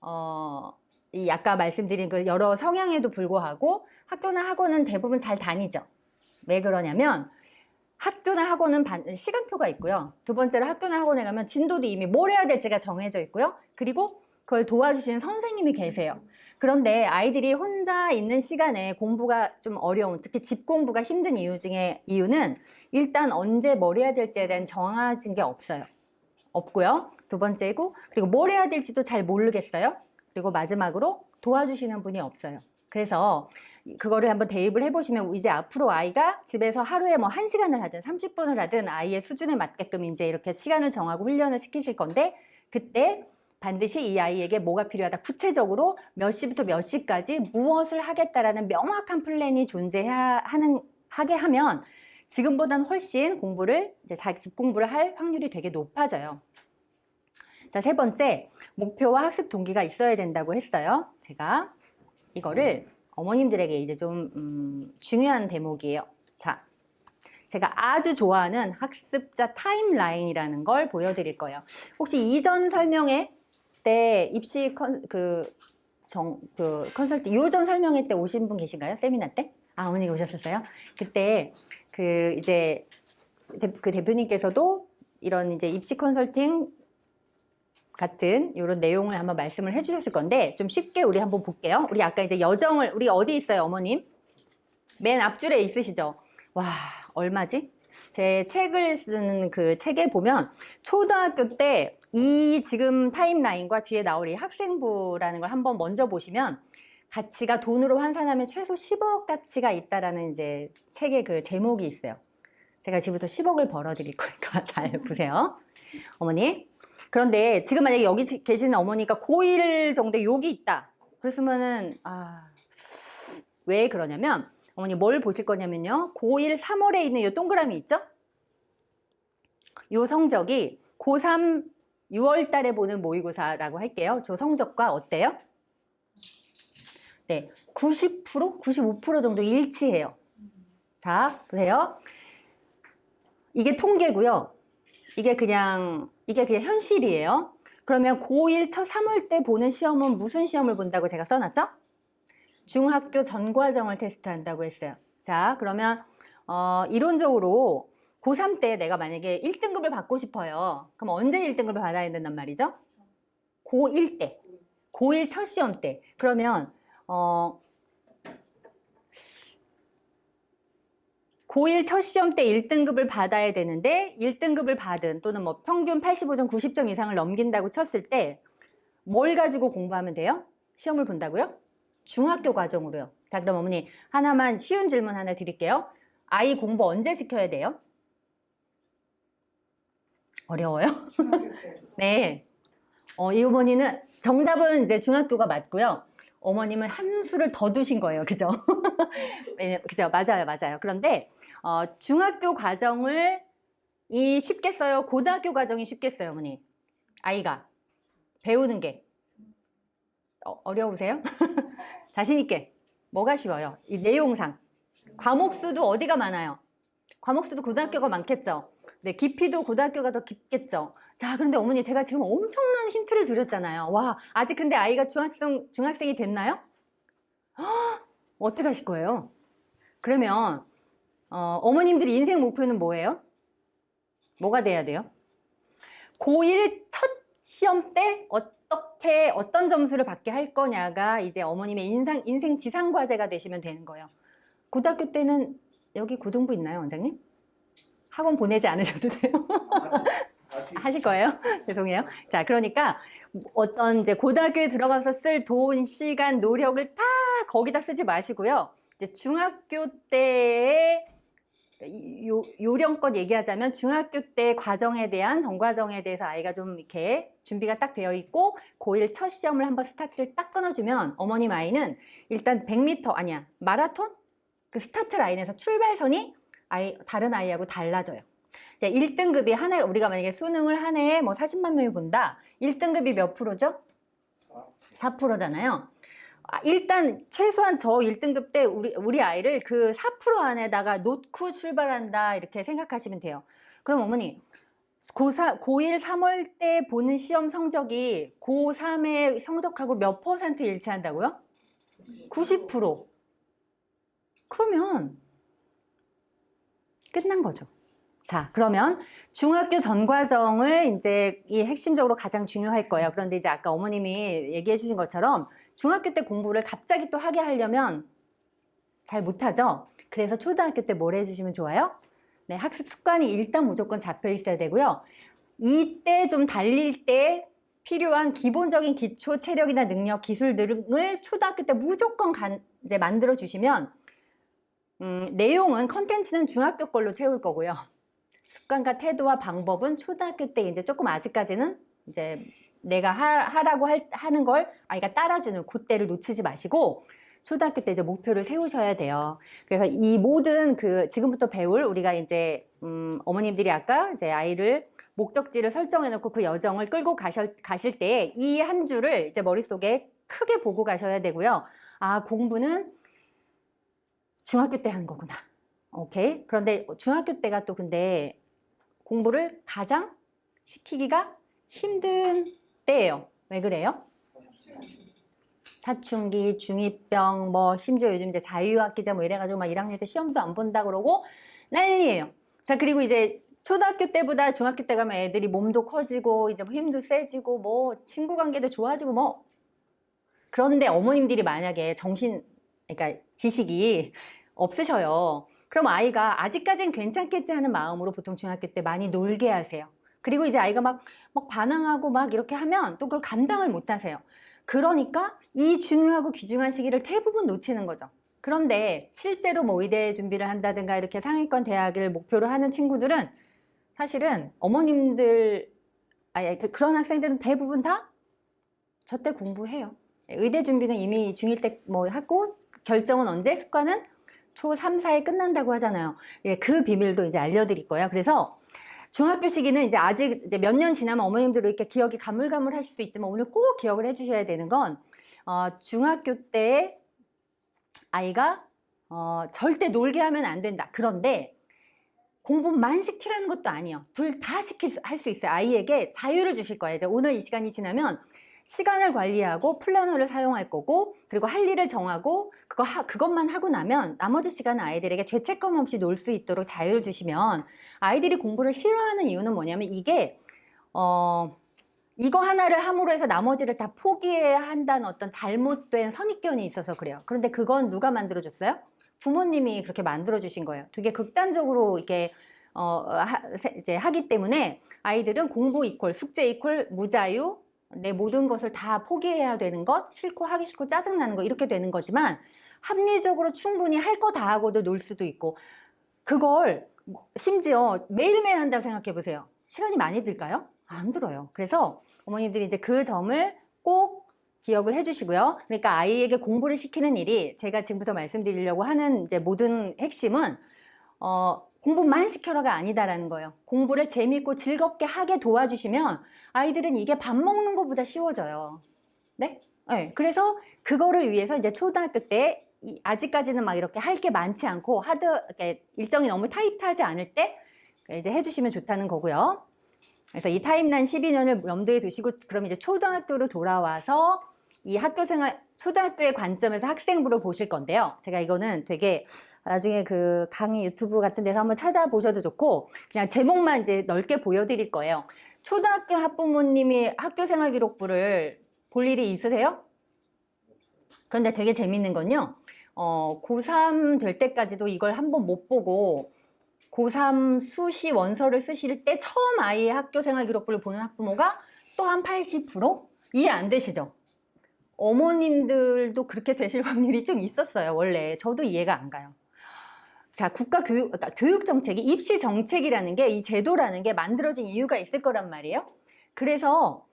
아까 말씀드린 그 여러 성향에도 불구하고 학교나 학원은 대부분 잘 다니죠. 왜 그러냐면 학교나 학원은 시간표가 있고요. 두 번째로 학교나 학원에 가면 진도도 이미 뭘 해야 될지가 정해져 있고요. 그리고 그걸 도와주시는 선생님이 계세요. 그런데 아이들이 혼자 있는 시간에 공부가 좀 어려운, 특히 집 공부가 힘든 이유는 일단 언제 뭘 해야 될지에 대한 정해진 게 없고요. 두 번째고, 그리고 뭘 해야 될지도 잘 모르겠어요. 그리고 마지막으로 도와주시는 분이 없어요. 그래서 그거를 한번 대입을 해보시면 이제 앞으로 아이가 집에서 하루에 뭐 1시간을 하든 30분을 하든 아이의 수준에 맞게끔 이제 이렇게 시간을 정하고 훈련을 시키실 건데 그때 반드시 이 아이에게 뭐가 필요하다. 구체적으로 몇 시부터 몇 시까지 무엇을 하겠다라는 명확한 플랜이 하게 하면 지금보다는 훨씬 자기 집 공부를 할 확률이 되게 높아져요. 자, 세 번째, 목표와 학습 동기가 있어야 된다고 했어요. 제가 이거를 어머님들에게 이제 좀 중요한 대목이에요. 자, 제가 아주 좋아하는 학습자 타임라인이라는 걸 보여드릴 거예요. 혹시 이전 설명회 때 입시 컨설팅 요전 설명회 때 오신 분 계신가요? 세미나 때? 어머니가 오셨었어요? 그때 그 대표님께서도 이런 이제 입시 컨설팅 같은 이런 내용을 한번 말씀을 해주셨을 건데 좀 쉽게 우리 한번 볼게요. 우리 아까 이제 우리 어디 있어요, 어머님? 맨 앞줄에 있으시죠? 와, 얼마지? 제 책을 쓰는 그 책에 보면 초등학교 때 이 지금 타임라인과 뒤에 나올 이 학생부라는 걸 한번 먼저 보시면 가치가 돈으로 환산하면 최소 10억 가치가 있다라는 이제 책의 그 제목이 있어요. 제가 지금부터 10억을 벌어드릴 거니까 잘 보세요. 어머니. 그런데 지금 만약에 여기 계시는 어머니가 고1 정도 욕이 있다. 그랬으면은 왜 그러냐면 어머니 뭘 보실 거냐면요. 고1 3월에 있는 이 동그라미 있죠? 이 성적이 고3 6월 달에 보는 모의고사라고 할게요. 저 성적과 어때요? 네, 90%, 95% 정도 일치해요. 자, 보세요. 이게 통계고요. 이게 그냥 현실이에요. 그러면 고1 첫 3월 때 보는 시험은 무슨 시험을 본다고 제가 써놨죠? 중학교 전 과정을 테스트한다고 했어요. 자, 그러면 이론적으로 고3 때 내가 만약에 1등급을 받고 싶어요. 그럼 언제 1등급을 받아야 된단 말이죠? 고1 때. 고1 첫 시험 때. 그러면 고1 첫 시험 때 1등급을 받아야 되는데 1등급을 받은 또는 뭐 평균 85점, 90점 이상을 넘긴다고 쳤을 때 뭘 가지고 공부하면 돼요? 시험을 본다고요? 중학교 과정으로요. 자, 그럼 어머니 하나만 쉬운 질문 하나 드릴게요. 아이 공부 언제 시켜야 돼요? 어려워요? 네. 이 어머니는 정답은 이제 중학교가 맞고요. 어머님은 한 수를 더 두신 거예요. 그죠? 그죠? 맞아요. 그런데 중학교 과정을 쉽겠어요? 고등학교 과정이 쉽겠어요, 어머니? 아이가 배우는 게 어려우세요? 자신 있게. 뭐가 쉬워요? 이 내용상. 과목 수도 어디가 많아요? 과목 수도 고등학교가 많겠죠? 네, 깊이도 고등학교가 더 깊겠죠? 자, 그런데 어머니 제가 지금 엄청난 힌트를 드렸잖아요. 와, 아직 근데 아이가 중학생이 됐나요? 어떻게 하실 거예요? 그러면 어머님들이 인생 목표는 뭐예요? 뭐가 돼야 돼요? 고1 첫 시험 때 어떤 점수를 받게 할 거냐가 이제 어머님의 인생 지상 과제가 되시면 되는 거예요. 고등학교 때는 여기 고등부 있나요, 원장님? 학원 보내지 않으셔도 돼요. 하실 거예요? 죄송해요. 자, 그러니까 어떤 이제 고등학교에 들어가서 쓸 돈, 시간, 노력을 다 거기다 쓰지 마시고요. 이제 중학교 때의 요령껏 얘기하자면 중학교 때 과정에 대한 전과정에 대해서 아이가 좀 이렇게 준비가 딱 되어 있고 고1 첫 시험을 한번 스타트를 딱 끊어주면 어머님 아이는 일단 100m 아니야 마라톤 그 스타트 라인에서 출발선이 다른 아이하고 달라져요. 이제 1등급이 우리가 만약에 수능을 한 해에 뭐 40만 명이 본다. 1등급이 몇 프로죠? 4%잖아요. 일단 최소한 저 1등급 때 우리 아이를 그 4% 안에다가 놓고 출발한다 이렇게 생각하시면 돼요. 그럼 어머니 고1 3월 때 보는 시험 성적이 고3의 성적하고 몇 % 일치한다고요? 90%. 그러면 끝난 거죠. 자, 그러면 중학교 전 과정을 이제 핵심적으로 가장 중요할 거예요. 그런데 이제 아까 어머님이 얘기해 주신 것처럼 중학교 때 공부를 갑자기 또 하게 하려면 잘 못하죠. 그래서 초등학교 때 뭘 해주시면 좋아요? 네, 학습 습관이 일단 무조건 잡혀 있어야 되고요. 이때 좀 달릴 때 필요한 기본적인 기초 체력이나 능력, 기술 등을 초등학교 때 무조건 이제 만들어 주시면 내용은 컨텐츠는 중학교 걸로 채울 거고요. 습관과 태도와 방법은 초등학교 때 이제 조금 아직까지는 이제 내가 하라고 하는 걸 아이가 따라주는 그때를 놓치지 마시고 초등학교 때 이제 목표를 세우셔야 돼요. 그래서 이 모든 지금부터 배울 우리가 이제 어머님들이 아까 이제 아이를 목적지를 설정해 놓고 그 여정을 끌고 가실 때 이 한 줄을 이제 머릿속에 크게 보고 가셔야 되고요. 아, 공부는 중학교 때 하는 거구나. 오케이. 그런데 중학교 때가 또 근데 공부를 가장 시키기가 힘든 때예요. 왜 그래요? 사춘기, 중2병, 뭐 심지어 요즘 이제 자유학기제 뭐 이래가지고 막 1학년 때 시험도 안 본다 그러고 난리예요. 자, 그리고 이제 초등학교 때보다 중학교 때 가면 애들이 몸도 커지고 이제 뭐 힘도 세지고 뭐 친구 관계도 좋아지고 뭐 그런데 어머님들이 만약에 그러니까 지식이 없으셔요. 그럼 아이가 아직까진 괜찮겠지 하는 마음으로 보통 중학교 때 많이 놀게 하세요. 그리고 이제 아이가 막 반항하고 막 이렇게 하면 또 그걸 감당을 못 하세요. 그러니까 이 중요하고 귀중한 시기를 대부분 놓치는 거죠. 그런데 실제로 뭐 의대 준비를 한다든가 이렇게 상위권 대학을 목표로 하는 친구들은 사실은 어머님들, 그런 학생들은 대부분 다 저 때 공부해요. 의대 준비는 이미 중1 때 뭐 하고 결정은 언제? 습관은 초 3, 4에 끝난다고 하잖아요. 예, 그 비밀도 이제 알려드릴 거예요. 그래서 중학교 시기는 이제 아직 이제 몇 년 지나면 어머님들도 이렇게 기억이 가물가물하실 수 있지만 오늘 꼭 기억을 해주셔야 되는 건 중학교 때 아이가 절대 놀게 하면 안 된다. 그런데 공부만 시키라는 것도 아니에요. 둘 다 할 수 있어요. 아이에게 자유를 주실 거예요. 이제 오늘 이 시간이 지나면 시간을 관리하고 플래너를 사용할 거고 그리고 할 일을 정하고 그것만 하고 나면 나머지 시간은 아이들에게 죄책감 없이 놀 수 있도록 자유를 주시면 아이들이 공부를 싫어하는 이유는 뭐냐면 이게 이거 하나를 함으로 해서 나머지를 다 포기해야 한다는 어떤 잘못된 선입견이 있어서 그래요. 그런데 그건 누가 만들어줬어요? 부모님이 그렇게 만들어주신 거예요. 되게 극단적으로 이렇게 이제 하기 때문에 아이들은 공부 이퀄, 숙제 이퀄, 무자유, 내 모든 것을 다 포기해야 되는 것, 싫고 하기 싫고 짜증나는 거 이렇게 되는 거지만 합리적으로 충분히 할 거 다 하고도 놀 수도 있고 그걸 심지어 매일매일 한다고 생각해 보세요. 시간이 많이 들까요? 안 들어요. 그래서 어머님들이 이제 그 점을 꼭 기억을 해주시고요. 그러니까 아이에게 공부를 시키는 일이 제가 지금부터 말씀드리려고 하는 이제 모든 핵심은 공부만 시켜라가 아니다라는 거예요. 공부를 재밌고 즐겁게 하게 도와주시면 아이들은 이게 밥 먹는 것보다 쉬워져요. 네? 네. 그래서 그거를 위해서 이제 초등학교 때 아직까지는 막 이렇게 할 게 많지 않고 일정이 너무 타이트하지 않을 때 이제 해주시면 좋다는 거고요. 그래서 이 타임란 12년을 염두에 두시고 그럼 이제 초등학교로 돌아와서 이 학교 생활, 초등학교의 관점에서 학생부를 보실 건데요. 제가 이거는 되게 나중에 그 강의 유튜브 같은 데서 한번 찾아보셔도 좋고 그냥 제목만 이제 넓게 보여드릴 거예요. 초등학교 학부모님이 학교생활 기록부를 볼 일이 있으세요? 그런데 되게 재밌는 건요. 고3 될 때까지도 이걸 한번 못 보고 고3 수시 원서를 쓰실 때 처음 아이의 학교생활 기록부를 보는 학부모가 또 한 80%? 이해 안 되시죠? 어머님들도 그렇게 되실 확률이 좀 있었어요. 원래 저도 이해가 안 가요. 자, 그러니까 교육 정책이 입시 정책이라는 게 이 제도라는 게 만들어진 이유가 있을 거란 말이에요. 그래서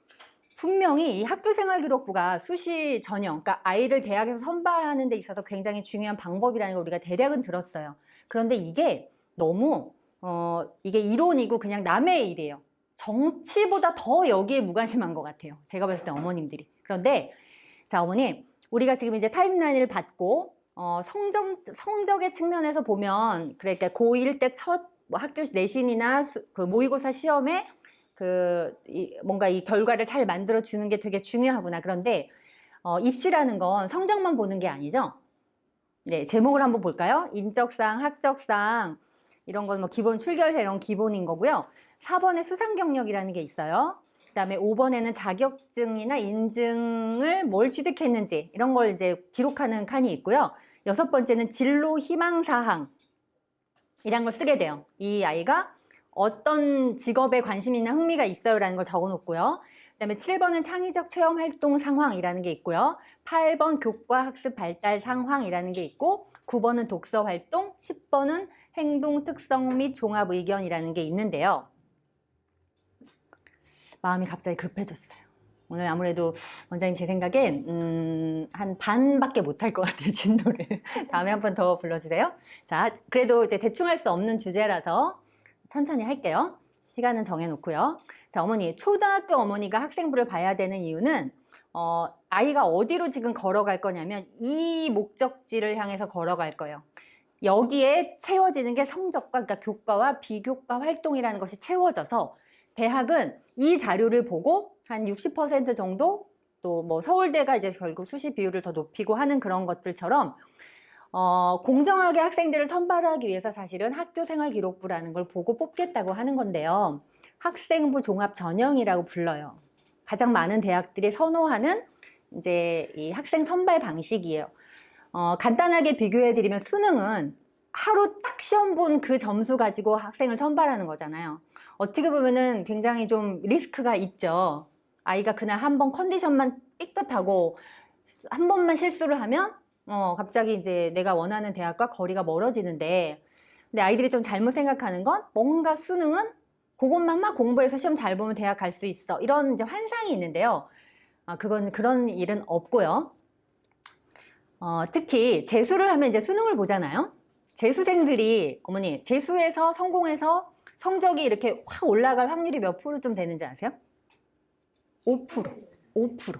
분명히 이 학교생활 기록부가 수시 전형, 그러니까 아이를 대학에서 선발하는 데 있어서 굉장히 중요한 방법이라는 걸 우리가 대략은 들었어요. 그런데 이게 너무 이게 이론이고 그냥 남의 일이에요. 정치보다 더 여기에 무관심한 것 같아요. 제가 봤을 때 어머님들이. 그런데 자, 어머니, 우리가 지금 이제 타임라인을 받고 성적의 측면에서 보면 그러니까 고1 때 첫 뭐 학교 내신이나 그 모의고사 시험에 뭔가 이 결과를 잘 만들어 주는 게 되게 중요하구나. 그런데 입시라는 건 성적만 보는 게 아니죠. 네, 제목을 한번 볼까요? 인적상, 학적상 이런 건 뭐 기본 출결세 이런 기본인 거고요. 4번에 수상 경력이라는 게 있어요. 그다음에 5번에는 자격증이나 인증을 뭘 취득했는지 이런 걸 이제 기록하는 칸이 있고요. 6번째는 진로 희망 사항 이란 걸 쓰게 돼요. 이 아이가 어떤 직업에 관심이나 흥미가 있어요라는 걸 적어 놓고요. 그다음에 7번은 창의적 체험 활동 상황이라는 게 있고요. 8번 교과 학습 발달 상황이라는 게 있고 9번은 독서 활동, 10번은 행동 특성 및 종합 의견이라는 게 있는데요. 마음이 갑자기 급해졌어요. 오늘 아무래도 원장님 제 생각엔 한 반밖에 못할 것 같아요. 진도를. 다음에 한 번 더 불러주세요. 자, 그래도 이제 대충 할 수 없는 주제라서 천천히 할게요. 시간은 정해놓고요. 자, 어머니, 초등학교 어머니가 학생부를 봐야 되는 이유는 아이가 어디로 지금 걸어갈 거냐면 이 목적지를 향해서 걸어갈 거예요. 여기에 채워지는 게 성적과 그러니까 교과와 비교과 활동이라는 것이 채워져서 대학은 이 자료를 보고 한 60% 정도 또 뭐 서울대가 이제 결국 수시 비율을 더 높이고 하는 그런 것들처럼 공정하게 학생들을 선발하기 위해서 사실은 학교생활 기록부라는 걸 보고 뽑겠다고 하는 건데요. 학생부 종합 전형이라고 불러요. 가장 많은 대학들이 선호하는 이제 이 학생 선발 방식이에요. 간단하게 비교해드리면 수능은 하루 딱 시험 본 그 점수 가지고 학생을 선발하는 거잖아요. 어떻게 보면은 굉장히 좀 리스크가 있죠. 아이가 그날 한 번 컨디션만 삐끗하고 한 번만 실수를 하면 갑자기 이제 내가 원하는 대학과 거리가 멀어지는데 근데 아이들이 좀 잘못 생각하는 건 뭔가 수능은 그것만 막 공부해서 시험 잘 보면 대학 갈 수 있어 이런 이제 환상이 있는데요. 그건 그런 일은 없고요. 특히 재수를 하면 이제 수능을 보잖아요. 재수생들이 어머니 재수에서 성공해서 성적이 이렇게 확 올라갈 확률이 몇 프로쯤 되는지 아세요? 5%. 5%.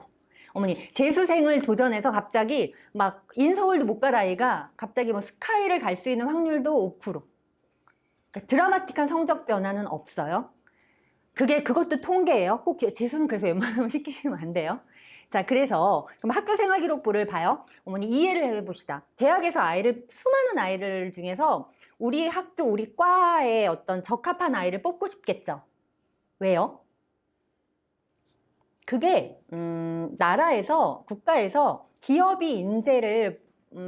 어머니 재수생을 도전해서 갑자기 막 인서울도 못 갈 아이가 갑자기 뭐 스카이를 갈 수 있는 확률도 5%. 그러니까 드라마틱한 성적 변화는 없어요. 그것도 통계예요. 꼭 재수는 그래서 웬만하면 시키시면 안 돼요. 자, 그래서 그럼 학교생활기록부를 봐요. 어머니 이해를 해봅시다. 대학에서 수많은 아이들 중에서 우리 학교, 우리 과에 어떤 적합한 아이를 뽑고 싶겠죠. 왜요? 그게 나라에서, 국가에서 기업이 인재를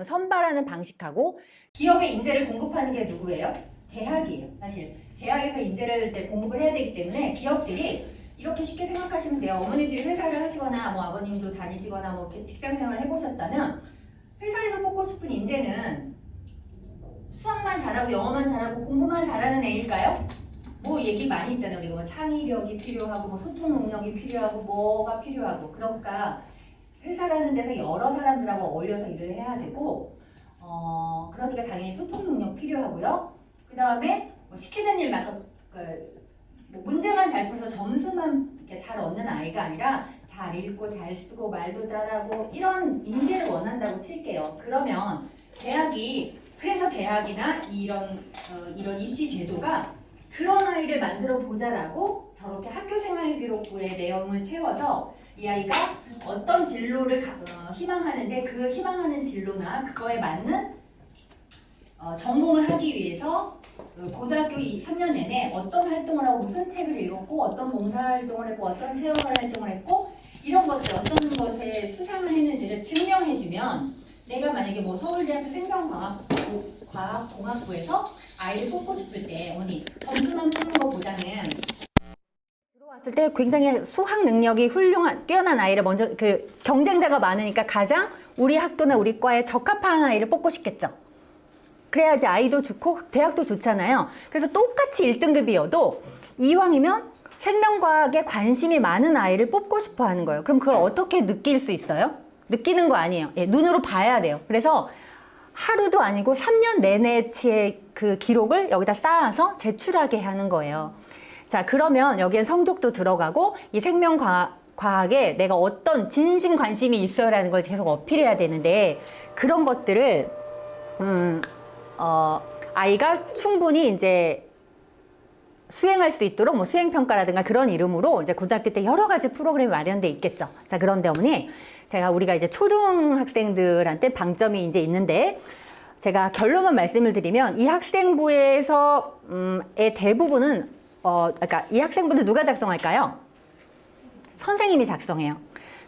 선발하는 방식하고 기업의 인재를 공급하는 게 누구예요? 대학이에요. 사실 대학에서 인재를 이제 공급을 해야 되기 때문에 기업들이 이렇게 쉽게 생각하시면 돼요. 어머님들이 회사를 하시거나 뭐 아버님도 다니시거나 뭐 직장 생활을 해보셨다면 회사에서 뽑고 싶은 인재는 수학만 잘하고 영어만 잘하고 공부만 잘하는 애일까요? 뭐 얘기 많이 있잖아요. 우리가 뭐 창의력이 필요하고 뭐 소통 능력이 필요하고 뭐가 필요하고. 그러니까 회사라는 데서 여러 사람들하고 어울려서 일을 해야 되고 그러니까 당연히 소통 능력 필요하고요. 그 다음에 뭐 시키는 일만 뭐 문제만 잘 풀어서 점수만 이렇게 잘 얻는 아이가 아니라 잘 읽고 잘 쓰고 말도 잘하고 이런 인재를 원한다고 칠게요. 그러면 그래서 대학이나 이런 입시 제도가 그런 아이를 만들어 보자라고 저렇게 학교생활기록부의 내용을 채워서 이 아이가 어떤 진로를 희망하는데 그 희망하는 진로나 그거에 맞는 전공을 하기 위해서 고등학교 3년 내내 어떤 활동을 하고 무슨 책을 읽었고 어떤 봉사활동을 했고 어떤 체험활동을 했고 이런 것들 어떤 것에 수상을 했는지를 증명해주면 내가 만약에 뭐 서울대학교 생명과학공학부에서 아이를 뽑고 싶을 때 어머니 점수만 뽑는 것보다는 들어왔을 때 굉장히 수학 능력이 뛰어난 아이를 먼저 경쟁자가 많으니까 가장 우리 학교나 우리 과에 적합한 아이를 뽑고 싶겠죠. 그래야지 아이도 좋고 대학도 좋잖아요. 그래서 똑같이 1등급이어도 이왕이면 생명과학에 관심이 많은 아이를 뽑고 싶어 하는 거예요. 그럼 그걸 어떻게 느낄 수 있어요? 느끼는 거 아니에요. 눈으로 봐야 돼요. 그래서 하루도 아니고 3년 내내치의 그 기록을 여기다 쌓아서 제출하게 하는 거예요. 자, 그러면 여기엔 성적도 들어가고 이 생명과학에 내가 어떤 진심 관심이 있어요라는 걸 계속 어필해야 되는데 그런 것들을 아이가 충분히 이제 수행할 수 있도록 뭐 수행평가라든가 그런 이름으로 이제 고등학교 때 여러 가지 프로그램이 마련돼 있겠죠. 자, 그런데 어머니 우리가 이제 초등학생들한테 방점이 이제 있는데 제가 결론만 말씀을 드리면 이 학생부에서의 대부분은 그러니까 이 학생부는 누가 작성할까요? 선생님이 작성해요.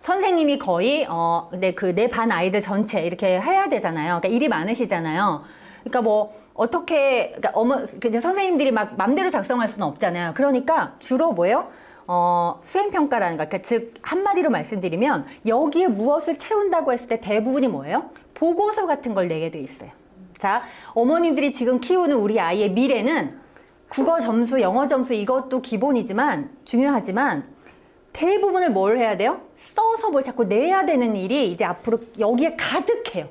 선생님이 거의 근데 내 반 아이들 전체 이렇게 해야 되잖아요. 그러니까 일이 많으시잖아요. 그러니까 뭐 어떻게 그러니까 선생님들이 막 맘대로 작성할 수는 없잖아요. 그러니까 주로 뭐예요? 수행평가라는 거. 그러니까 즉 한마디로 말씀드리면 여기에 무엇을 채운다고 했을 때 대부분이 뭐예요? 보고서 같은 걸 내게 돼 있어요. 자, 어머님들이 지금 키우는 우리 아이의 미래는 국어 점수, 영어 점수 이것도 기본이지만 중요하지만 대부분을 뭘 해야 돼요? 써서 뭘 자꾸 내야 되는 일이 이제 앞으로 여기에 가득해요.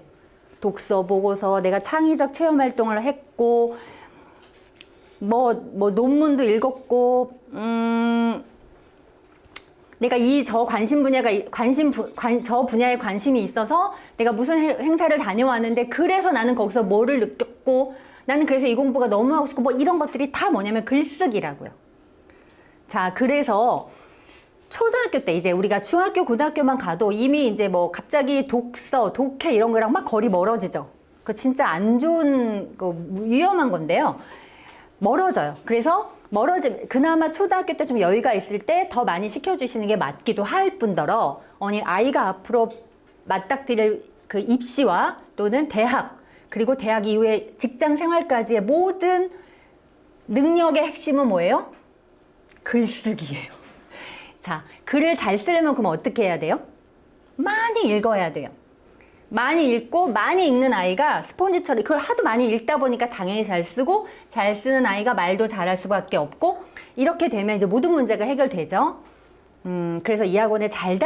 독서, 보고서, 내가 창의적 체험 활동을 했고 뭐 논문도 읽었고 내가 저 관심 분야가 저 분야에 관심이 있어서 내가 무슨 행사를 다녀왔는데 그래서 나는 거기서 뭐를 느꼈고 나는 그래서 이 공부가 너무 하고 싶고 뭐 이런 것들이 다 뭐냐면 글쓰기라고요. 자, 그래서 초등학교 때 이제 우리가 중학교, 고등학교만 가도 이미 이제 뭐 갑자기 독서, 독해 이런 거랑 막 거리 멀어지죠. 그거 진짜 안 좋은 위험한 건데요. 멀어져요. 그래서 그나마 초등학교 때 좀 여유가 있을 때 더 많이 시켜주시는 게 맞기도 할 뿐더러 아이가 앞으로 맞닥뜨릴 그 입시와 또는 대학 그리고 대학 이후에 직장 생활까지의 모든 능력의 핵심은 뭐예요? 글쓰기예요. 자, 글을 잘 쓰려면 그럼 어떻게 해야 돼요? 많이 읽어야 돼요. 많이 읽고 많이 읽는 아이가 스폰지처럼 그걸 하도 많이 읽다 보니까 당연히 잘 쓰고 잘 쓰는 아이가 말도 잘할 수밖에 없고 이렇게 되면 이제 모든 문제가 해결되죠. 그래서 이 학원에 잘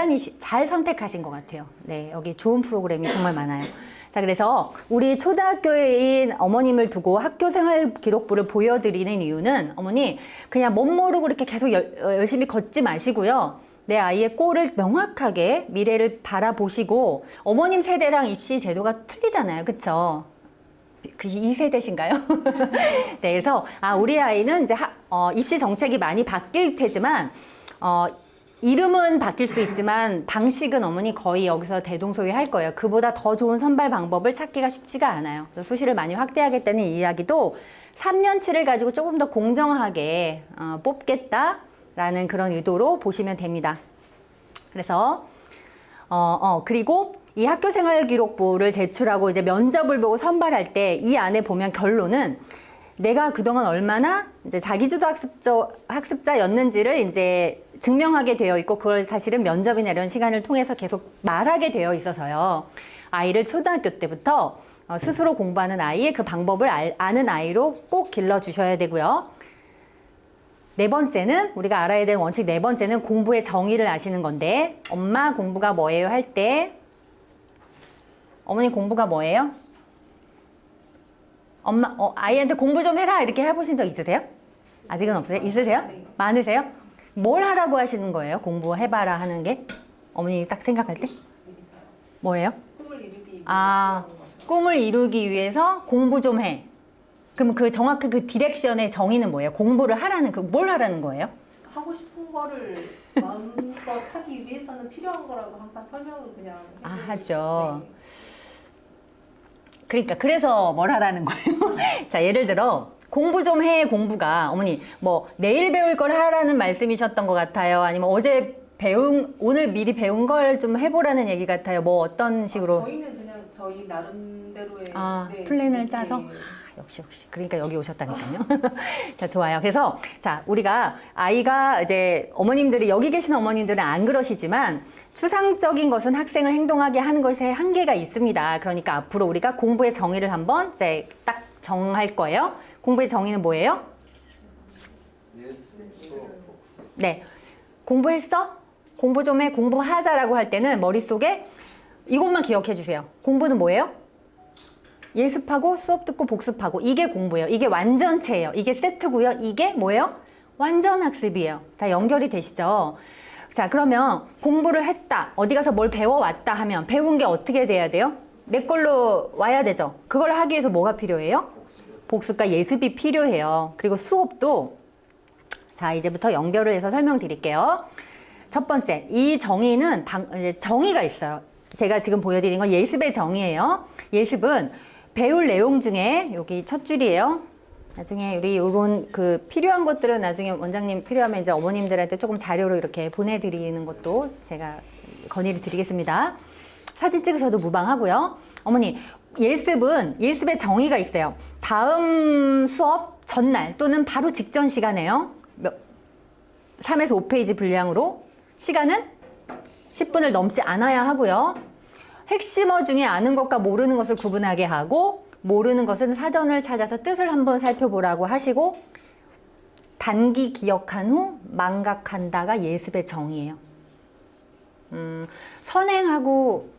선택하신 것 같아요. 네, 여기 좋은 프로그램이 정말 많아요. 자, 그래서 우리 초등학교인 어머님을 두고 학교 생활 기록부를 보여드리는 이유는 어머니 그냥 멋 모르고 이렇게 계속 열심히 걷지 마시고요. 내 아이의 꼴을 명확하게 미래를 바라보시고 어머님 세대랑 입시 제도가 틀리잖아요. 그쵸? 그 2세대신가요? 네, 그래서 우리 아이는 이제 입시 정책이 많이 바뀔 테지만 이름은 바뀔 수 있지만 방식은 어머니 거의 여기서 대동소이할 거예요. 그보다 더 좋은 선발 방법을 찾기가 쉽지가 않아요. 그래서 수시를 많이 확대하겠다는 이야기도 3년치를 가지고 조금 더 공정하게 뽑겠다라는 그런 의도로 보시면 됩니다. 그래서 그리고 이 학교생활기록부를 제출하고 이제 면접을 보고 선발할 때 이 안에 보면 결론은 내가 그동안 얼마나 이제 자기주도 학습자였는지를 이제 증명하게 되어 있고 그걸 사실은 면접이나 이런 시간을 통해서 계속 말하게 되어 있어서요. 아이를 초등학교 때부터 스스로 공부하는 아이의 그 방법을 아는 아이로 꼭 길러주셔야 되고요. 네 번째는 우리가 알아야 될 원칙 네 번째는 공부의 정의를 아시는 건데 엄마 공부가 뭐예요 할 때 어머니 공부가 뭐예요? 엄마 아이한테 공부 좀 해라 이렇게 해보신 적 있으세요? 아직은 없으세요? 있으세요? 많으세요? 뭘 하라고 하시는 거예요? 공부해봐라 하는 게? 어머니 딱 생각할 때? 뭐예요? 꿈을 이루기 꿈을 이루기 위해서 공부 좀 해. 그럼 그 정확히 그 디렉션의 정의는 뭐예요? 공부를 하라는 뭘 하라는 거예요? 하고 싶은 거를 마음껏 하기 위해서는 필요한 거라고 항상 설명을 그냥 하죠. 네. 그러니까 그래서 뭘 하라는 거예요? 자, 예를 들어 공부 좀 해 공부가 어머니 뭐 내일 배울 걸 하라는 말씀이셨던 것 같아요. 아니면 오늘 미리 배운 걸 좀 해보라는 얘기 같아요. 뭐 어떤 식으로? 저희는 그냥 저희 나름대로의 플랜을 짜서? 역시. 그러니까 여기 오셨다니까요. 자, 좋아요. 그래서 자, 우리가 아이가 이제 어머님들이 여기 계시는 어머님들은 안 그러시지만 추상적인 것은 학생을 행동하게 하는 것에 한계가 있습니다. 그러니까 앞으로 우리가 공부의 정의를 한번 이제 딱 정할 거예요. 공부의 정의는 뭐예요? 네. 공부했어? 공부 좀 해. 공부하자라고 할 때는 머릿속에 이것만 기억해 주세요. 공부는 뭐예요? 예습하고 수업 듣고 복습하고 이게 공부예요. 이게 완전체예요. 이게 세트고요. 이게 뭐예요? 완전 학습이에요. 다 연결이 되시죠? 자, 그러면 공부를 했다. 어디 가서 뭘 배워왔다 하면 배운 게 어떻게 돼야 돼요? 내 걸로 와야 되죠. 그걸 하기 위해서 뭐가 필요해요? 복습과 예습이 필요해요. 그리고 수업도 자, 이제부터 연결을 해서 설명드릴게요. 첫 번째, 이 정의는 정의가 있어요. 제가 지금 보여드린 건 예습의 정의예요. 예습은 배울 내용 중에 여기 첫 줄이에요. 나중에 우리 이런 그 필요한 것들은 나중에 원장님 필요하면 이제 어머님들한테 조금 자료로 이렇게 보내드리는 것도 제가 건의를 드리겠습니다. 사진 찍으셔도 무방하고요. 어머니, 예습의 정의가 있어요. 다음 수업 전날 또는 바로 직전 시간에요. 3에서 5페이지 분량으로 시간은 10분을 넘지 않아야 하고요. 핵심어 중에 아는 것과 모르는 것을 구분하게 하고 모르는 것은 사전을 찾아서 뜻을 한번 살펴보라고 하시고 단기 기억한 후 망각한다가 예습의 정의예요.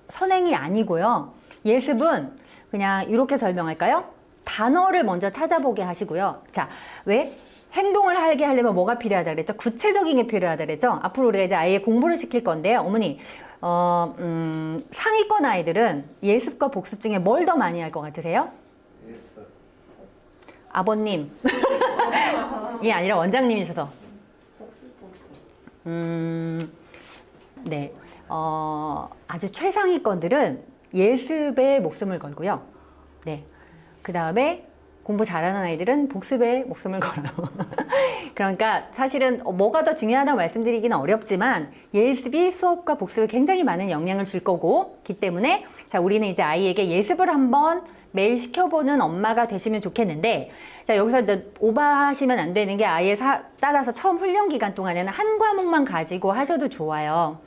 선행이 아니고요. 예습은 그냥 이렇게 설명할까요? 단어를 먼저 찾아보게 하시고요. 자, 왜? 행동을 하게 하려면 뭐가 필요하다 그랬죠? 구체적인 게 필요하다 그랬죠? 앞으로 우리가 이제 아이의 공부를 시킬 건데요. 어머니, 상위권 아이들은 예습과 복습 중에 뭘 더 많이 할 것 같으세요? 아버님. 이게 아니라 원장님이셔서. 복습. 네. 아주 최상위권들은 예습에 목숨을 걸고요. 네. 그 다음에 공부 잘하는 아이들은 복습에 목숨을 걸어요. 그러니까 사실은 뭐가 더 중요하다고 말씀드리기는 어렵지만 예습이 수업과 복습에 굉장히 많은 영향을 줄 거기 때문에 자, 우리는 이제 아이에게 예습을 한번 매일 시켜보는 엄마가 되시면 좋겠는데 자, 여기서 이제 오버하시면 안 되는 게 아이에 따라서 처음 훈련 기간 동안에는 한 과목만 가지고 하셔도 좋아요.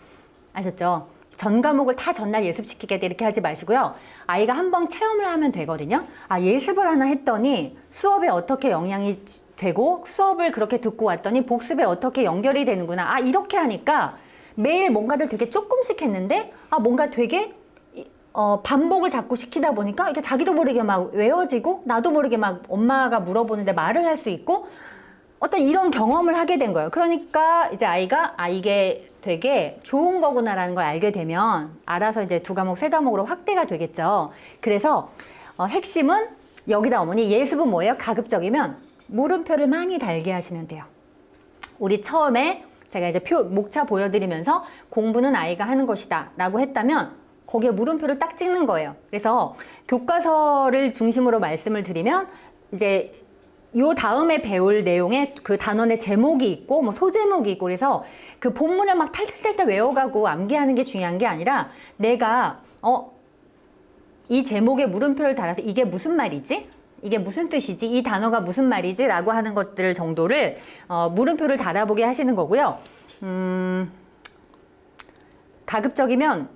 아셨죠? 전 과목을 다 전날 예습시키겠다 이렇게 하지 마시고요. 아이가 한번 체험을 하면 되거든요. 예습을 하나 했더니 수업에 어떻게 영향이 되고 수업을 그렇게 듣고 왔더니 복습에 어떻게 연결이 되는구나. 이렇게 하니까 매일 뭔가를 되게 조금씩 했는데 뭔가 되게 반복을 자꾸 시키다 보니까 이게 자기도 모르게 막 외워지고 나도 모르게 막 엄마가 물어보는데 말을 할 수 있고 어떤 이런 경험을 하게 된 거예요. 그러니까 이제 아이가 이게 되게 좋은 거구나라는 걸 알게 되면 알아서 이제 2과목, 3과목으로 확대가 되겠죠. 그래서 핵심은 여기다 어머니 예습은 뭐예요? 가급적이면 물음표를 많이 달게 하시면 돼요. 우리 처음에 제가 이제 목차 보여드리면서 공부는 아이가 하는 것이다 라고 했다면 거기에 물음표를 딱 찍는 거예요. 그래서 교과서를 중심으로 말씀을 드리면 이제 요 다음에 배울 내용에 그 단원의 제목이 있고 뭐 소제목이 있고 그래서 그 본문을 막 탈탈탈탈 외워가고 암기하는 게 중요한 게 아니라 내가 이 제목에 물음표를 달아서 이게 무슨 말이지? 이게 무슨 뜻이지? 이 단어가 무슨 말이지? 라고 하는 것들 정도를 물음표를 달아보게 하시는 거고요. 가급적이면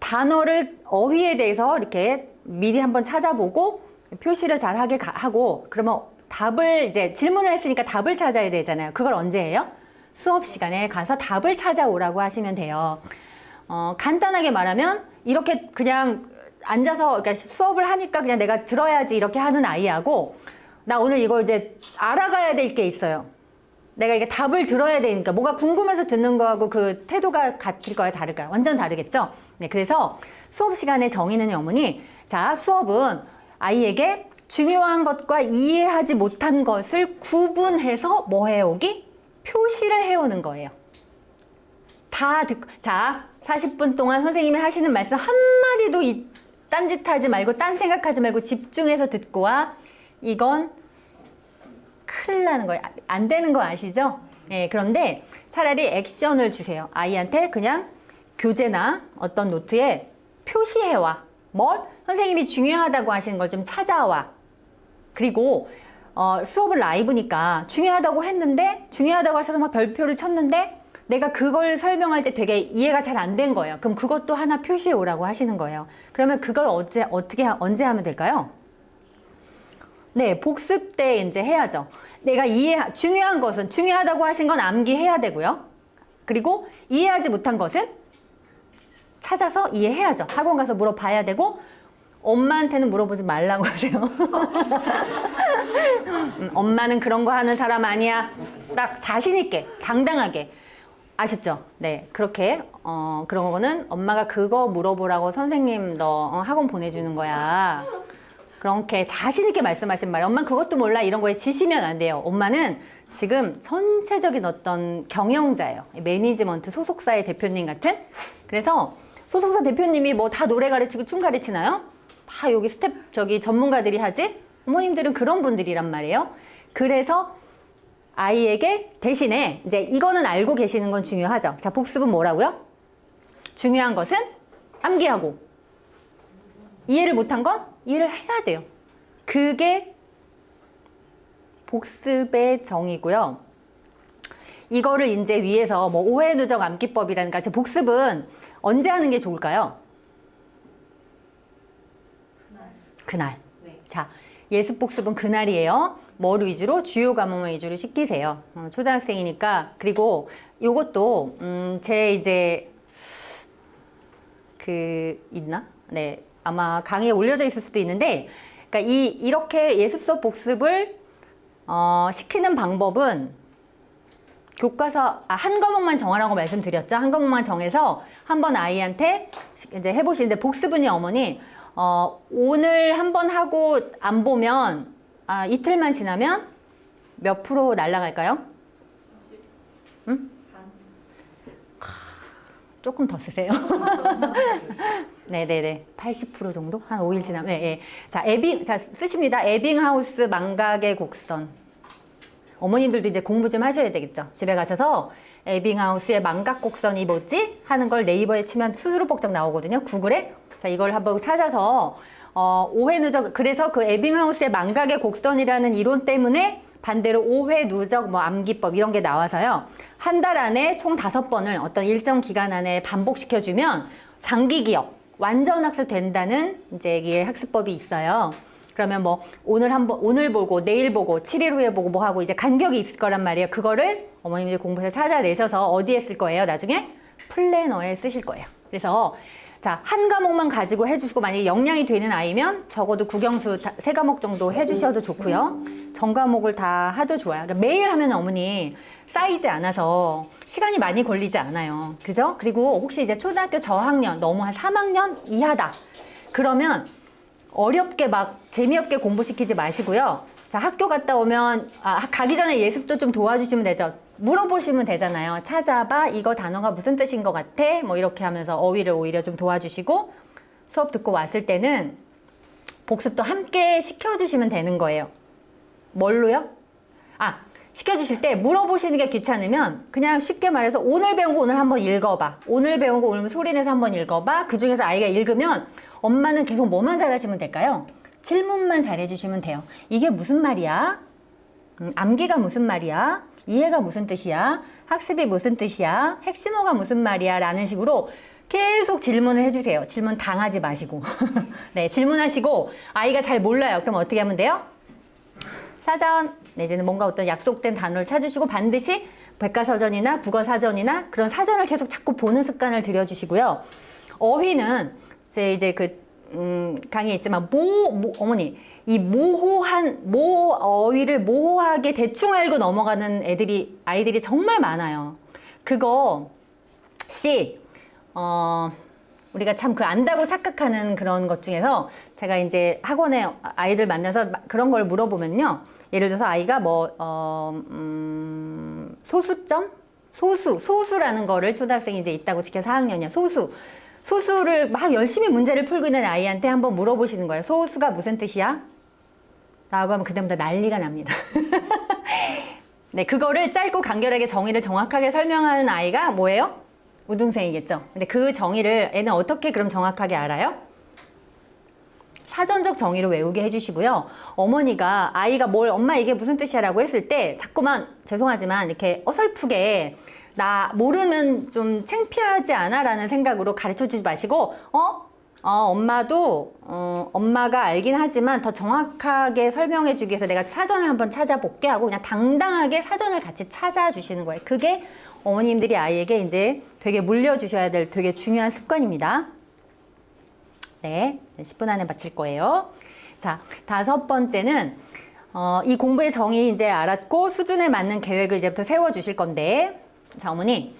단어를 어휘에 대해서 이렇게 미리 한번 찾아보고 표시를 잘 하고 그러면 답을 이제 질문을 했으니까 답을 찾아야 되잖아요. 그걸 언제 해요? 수업 시간에 가서 답을 찾아오라고 하시면 돼요. 간단하게 말하면 이렇게 그냥 앉아서 그러니까 수업을 하니까 그냥 내가 들어야지 이렇게 하는 아이하고 나 오늘 이거 이제 알아가야 될 게 있어요. 내가 이게 답을 들어야 되니까 뭐가 궁금해서 듣는 거하고 그 태도가 같을까요? 다를까요? 완전 다르겠죠? 네, 그래서 수업 시간에 정의는 어머니 자 수업은 아이에게 중요한 것과 이해하지 못한 것을 구분해서 뭐 해오기? 표시를 해오는 거예요. 다 듣고 자 40분 동안 선생님이 하시는 말씀 한마디도 딴짓하지 말고 딴 생각하지 말고 집중해서 듣고 와. 이건 큰일 나는 거예요. 안 되는 거 아시죠? 네, 그런데 차라리 액션을 주세요. 아이한테 그냥 교재나 어떤 노트에 표시해와. 뭘? 선생님이 중요하다고 하시는 걸 좀 찾아와. 그리고 수업을 라이브니까 중요하다고 했는데 중요하다고 하셔서 막 별표를 쳤는데 내가 그걸 설명할 때 되게 이해가 잘 안 된 거예요. 그럼 그것도 하나 표시해 오라고 하시는 거예요. 그러면 그걸 언제 하면 될까요? 네, 복습 때 이제 해야죠. 내가 중요한 것은 중요하다고 하신 건 암기해야 되고요. 그리고 이해하지 못한 것은 찾아서 이해해야죠. 학원 가서 물어봐야 되고 엄마한테는 물어보지 말라고 하세요. 엄마는 그런 거 하는 사람 아니야. 딱 자신 있게 당당하게 아셨죠? 네, 그렇게 그런 거는 엄마가 그거 물어보라고 선생님 너 학원 보내주는 거야. 그렇게 자신 있게 말씀하신 말이에요. 엄마는 그것도 몰라 이런 거에 지시면 안 돼요. 엄마는 지금 전체적인 어떤 경영자예요. 매니지먼트 소속사의 대표님 같은. 그래서 소속사 대표님이 뭐 다 노래 가르치고 춤 가르치나요? 다 여기 전문가들이 하지? 어머님들은 그런 분들이란 말이에요. 그래서 아이에게 대신에 이제 이거는 알고 계시는 건 중요하죠. 자, 복습은 뭐라고요? 중요한 것은 암기하고 이해를 못한 건 이해를 해야 돼요. 그게 복습의 정의고요. 이거를 이제 위에서 뭐 오해 누적 암기법이라든가 복습은 언제 하는 게 좋을까요? 그날. 네. 자, 예습 복습은 그날이에요. 뭘 위주로? 주요 과목만 위주로 시키세요. 초등학생이니까. 그리고 요것도 제 이제 있나? 네, 아마 강의에 올려져 있을 수도 있는데, 그러니까 이렇게 예습 수업 복습을 시키는 방법은 교과서 한 과목만 정하라고 말씀드렸죠. 한 과목만 정해서 한번 아이한테 이제 해보시는데 복습은요, 어머니. 오늘 한번 하고 안 보면 이틀만 지나면 몇 프로 날아갈까요? 응? 조금 더 쓰세요. 네네네. 80% 정도? 한 5일 지나면. 네, 네. 자, 쓰십니다. 에빙하우스 망각의 곡선. 어머님들도 이제 공부 좀 하셔야 되겠죠. 집에 가셔서 에빙하우스의 망각 곡선이 뭐지? 하는 걸 네이버에 치면 수수료 복적 나오거든요. 구글에. 자, 이걸 한번 찾아서 오해 누적, 그래서 그 에빙하우스의 망각의 곡선이라는 이론 때문에 반대로 오해 누적 뭐 암기법 이런 게 나와서요. 한 달 안에 총 5번을 어떤 일정 기간 안에 반복시켜주면 장기 기억, 완전 학습 된다는 이제 이게 학습법이 있어요. 그러면 뭐 오늘 보고 내일 보고 7일 후에 보고 뭐 하고 이제 간격이 있을 거란 말이에요. 그거를 어머님들이 공부해서 찾아내셔서 어디에 쓸 거예요? 나중에 플래너에 쓰실 거예요. 그래서 자, 한 과목만 가지고 해주시고 만약에 역량이 되는 아이면 적어도 국영수 3과목 정도 해주셔도 좋고요. 전 과목을 다 하도 좋아요. 그러니까 매일 하면 어머니 쌓이지 않아서 시간이 많이 걸리지 않아요. 그죠? 그리고 혹시 이제 초등학교 저학년 너무 한 3학년 이하다. 그러면 어렵게 막 재미없게 공부시키지 마시고요. 자, 학교 갔다 오면 가기 전에 예습도 좀 도와주시면 되죠. 물어보시면 되잖아요. 찾아봐. 이거 단어가 무슨 뜻인 것 같아? 뭐 이렇게 하면서 어휘를 오히려 좀 도와주시고 수업 듣고 왔을 때는 복습도 함께 시켜주시면 되는 거예요. 뭘로요? 시켜주실 때 물어보시는 게 귀찮으면 그냥 쉽게 말해서 오늘 배운 거 오늘 한번 읽어봐. 오늘 배운 거 오늘 소리내서 한번 읽어봐. 그 중에서 아이가 읽으면 엄마는 계속 뭐만 잘하시면 될까요? 질문만 잘해주시면 돼요. 이게 무슨 말이야? 암기가 무슨 말이야? 이해가 무슨 뜻이야? 학습이 무슨 뜻이야? 핵심어가 무슨 말이야? 라는 식으로 계속 질문을 해주세요. 질문 당하지 마시고. 네, 질문하시고 아이가 잘 몰라요. 그럼 어떻게 하면 돼요? 사전 내지는 뭔가 어떤 약속된 단어를 찾으시고 반드시 백과사전이나 국어사전이나 그런 사전을 계속 자꾸 보는 습관을 들여주시고요. 어휘는 이제 강의에 있지만 어머니 이 어휘를 모호하게 대충 알고 넘어가는 아이들이 정말 많아요. 우리가 참 안다고 착각하는 그런 것 중에서 제가 이제 학원에 아이들 만나서 그런 걸 물어보면요. 예를 들어서 아이가 소수라는 거를 초등학생이 이제 있다고 지켜 4학년이야. 소수를 막 열심히 문제를 풀고 있는 아이한테 한번 물어보시는 거예요. 소수가 무슨 뜻이야? 라고 하면 그다음부터 난리가 납니다. 네, 그거를 짧고 간결하게 정의를 정확하게 설명하는 아이가 뭐예요? 우등생이겠죠. 근데 그 정의를 애는 어떻게 그럼 정확하게 알아요? 사전적 정의로 외우게 해주시고요. 어머니가 아이가 엄마 이게 무슨 뜻이야 라고 했을 때 자꾸만 죄송하지만 이렇게 어설프게 나 모르면 좀 창피하지 않아? 라는 생각으로 가르쳐 주지 마시고 엄마도 엄마가 알긴 하지만 더 정확하게 설명해 주기 위해서 내가 사전을 한번 찾아볼게 하고 그냥 당당하게 사전을 같이 찾아주시는 거예요. 그게 어머님들이 아이에게 이제 되게 물려주셔야 될 되게 중요한 습관입니다. 네, 10분 안에 마칠 거예요. 자, 5번째는 이 공부의 정의 이제 알았고 수준에 맞는 계획을 이제부터 세워주실 건데 자, 어머니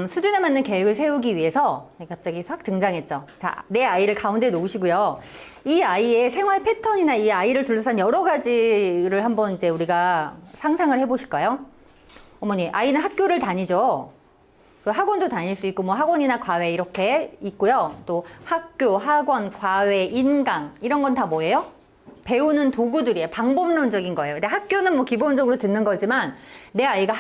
수준에 맞는 계획을 세우기 위해서 갑자기 싹 등장했죠. 자, 내 아이를 가운데 놓으시고요. 이 아이의 생활 패턴이나 이 아이를 둘러싼 여러 가지를 한번 이제 우리가 상상을 해보실까요? 어머니, 아이는 학교를 다니죠. 학원도 다닐 수 있고 뭐 학원이나 과외 이렇게 있고요. 또 학교, 학원, 과외, 인강 이런 건 다 뭐예요? 배우는 도구들이에요. 방법론적인 거예요. 근데 학교는 뭐 기본적으로 듣는 거지만 내 아이가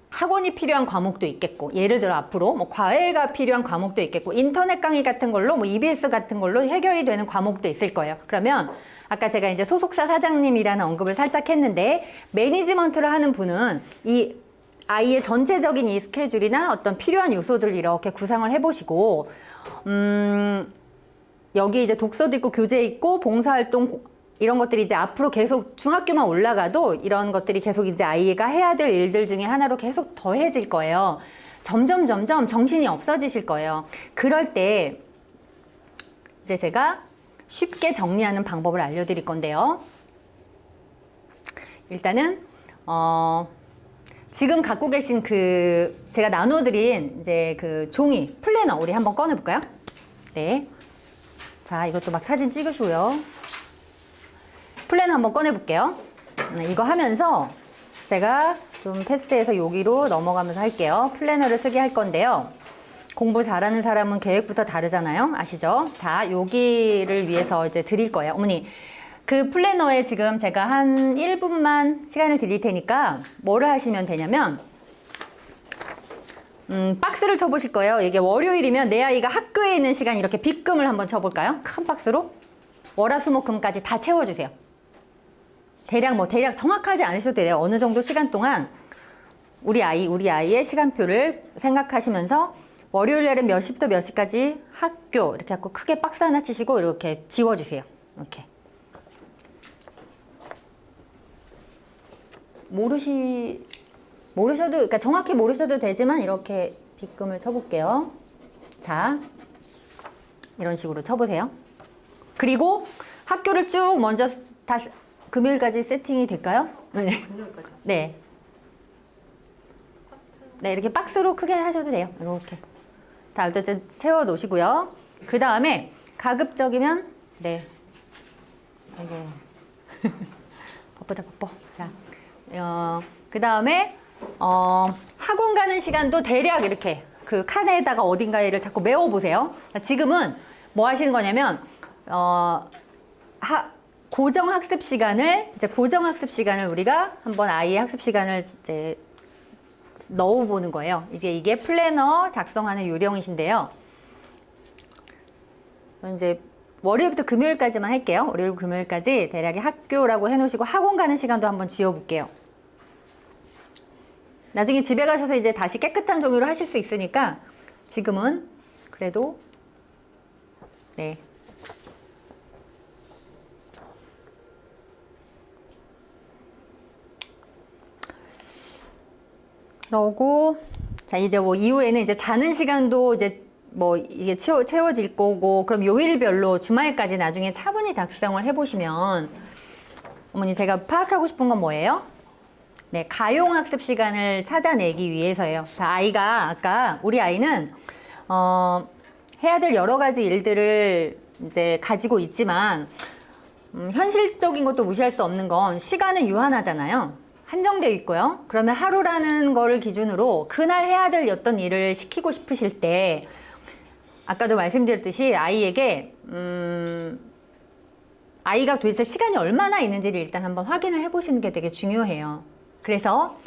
학원이 필요한 과목도 있겠고 예를 들어 앞으로 뭐 과외가 필요한 과목도 있겠고 인터넷 강의 같은 걸로 뭐 EBS 같은 걸로 해결이 되는 과목도 있을 거예요. 그러면 아까 제가 이제 소속사 사장님이라는 언급을 살짝 했는데 매니지먼트를 하는 분은 이 아이의 전체적인 이 스케줄이나 어떤 필요한 요소들을 이렇게 구상을 해보시고 여기 이제 독서도 있고 교재 있고 봉사활동 이런 것들이 이제 앞으로 계속 중학교만 올라가도 이런 것들이 계속 이제 아이가 해야 될 일들 중에 하나로 계속 더해질 거예요. 점점 정신이 없어지실 거예요. 그럴 때 이제 제가 쉽게 정리하는 방법을 알려드릴 건데요. 일단은 지금 갖고 계신 제가 나눠드린 이제 종이 플래너 우리 한번 꺼내볼까요? 네. 자, 이것도 막 사진 찍으시고요. 플래너 한번 꺼내볼게요. 이거 하면서 제가 좀 패스해서 여기로 넘어가면서 할게요. 플래너를 쓰게 할 건데요. 공부 잘하는 사람은 계획부터 다르잖아요. 아시죠? 자, 여기를 위해서 이제 드릴 거예요. 어머니, 그 플래너에 지금 제가 한 1분만 시간을 드릴 테니까 뭐를 하시면 되냐면 박스를 쳐보실 거예요. 이게 월요일이면 내 아이가 학교에 있는 시간 이렇게 빗금을 한번 쳐볼까요? 큰 박스로 월화수목금까지 다 채워주세요. 대략 정확하지 않으셔도 돼요. 어느 정도 시간 동안 우리 아이의 시간표를 생각하시면서 월요일 날은 몇 시부터 몇 시까지 학교 이렇게 하고 크게 박스 하나 치시고 이렇게 지워주세요. 이렇게. 모르셔도, 그러니까 정확히 모르셔도 되지만 이렇게 빗금을 쳐볼게요. 자, 이런 식으로 쳐보세요. 그리고 학교를 쭉 먼저 다 금요일까지 세팅이 될까요? 네. 금요일까지. 네. 네, 이렇게 박스로 크게 하셔도 돼요. 이렇게. 다 어쨌든 세워 놓으시고요. 그 다음에 가급적이면, 네. 아이고. 바쁘다, 바빠. 자, 그 다음에, 학원 가는 시간도 대략 이렇게 그 칸에다가 어딘가에를 자꾸 메워보세요. 지금은 뭐 하시는 거냐면, 고정 학습 시간을 우리가 한번 아이의 학습 시간을 이제 넣어보는 거예요. 이게 플래너 작성하는 요령이신데요. 이제 월요일부터 금요일까지만 할게요. 월요일, 금요일까지 대략의 학교라고 해놓으시고 학원 가는 시간도 한번 지어볼게요. 나중에 집에 가셔서 이제 다시 깨끗한 종이로 하실 수 있으니까 지금은 그래도 네. 그러고 자 이제 뭐 이후에는 이제 자는 시간도 이제 뭐 이게 채워질 거고 그럼 요일별로 주말까지 나중에 차분히 작성을 해보시면 어머니 제가 파악하고 싶은 건 뭐예요? 네, 가용 학습 시간을 찾아내기 위해서예요. 자, 아까 우리 아이는 해야 될 여러 가지 일들을 이제 가지고 있지만 현실적인 것도 무시할 수 없는 건 시간은 유한하잖아요. 한정되어 있고요. 그러면 하루라는 거를 기준으로 그날 해야 될 어떤 일을 시키고 싶으실 때 아까도 말씀드렸듯이 아이에게 아이가 도대체 시간이 얼마나 있는지를 일단 한번 확인을 해보시는 게 되게 중요해요. 그래서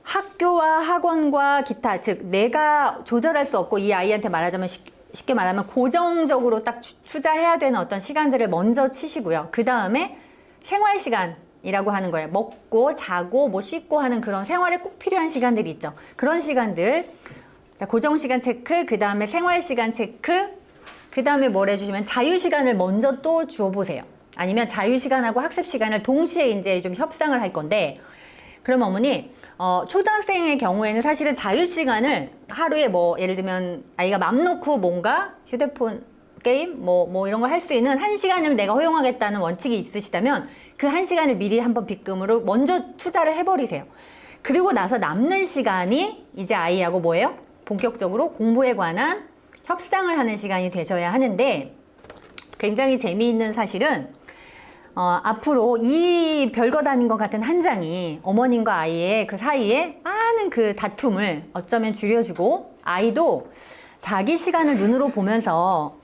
학교와 학원과 기타, 즉 내가 조절할 수 없고 이 아이한테 말하자면 쉽게 말하면 고정적으로 딱 투자해야 되는 어떤 시간들을 먼저 치시고요. 그 다음에 생활 시간이라고 하는 거예요. 먹고 자고 뭐 씻고 하는 그런 생활에 꼭 필요한 시간들이 있죠. 그런 시간들, 자 고정 시간 체크, 그 다음에 생활 시간 체크, 그 다음에 뭘 해주시면 자유 시간을 먼저 또 주어보세요. 아니면 자유 시간하고 학습 시간을 동시에 이제 좀 협상을 할 건데. 그럼 어머니 초등학생의 경우에는 사실은 자유시간을 하루에 뭐 예를 들면 아이가 맘 놓고 뭔가 휴대폰 게임 뭐 이런 걸 할 수 있는 1시간을 내가 허용하겠다는 원칙이 있으시다면 그 1시간을 미리 한번 빗금으로 먼저 투자를 해버리세요. 그리고 나서 남는 시간이 이제 아이하고 뭐예요? 본격적으로 공부에 관한 협상을 하는 시간이 되셔야 하는데 굉장히 재미있는 사실은 앞으로 이 별거 다닌 것 같은 한 장이 어머님과 아이의 그 사이에 많은 그 다툼을 어쩌면 줄여주고 아이도 자기 시간을 눈으로 보면서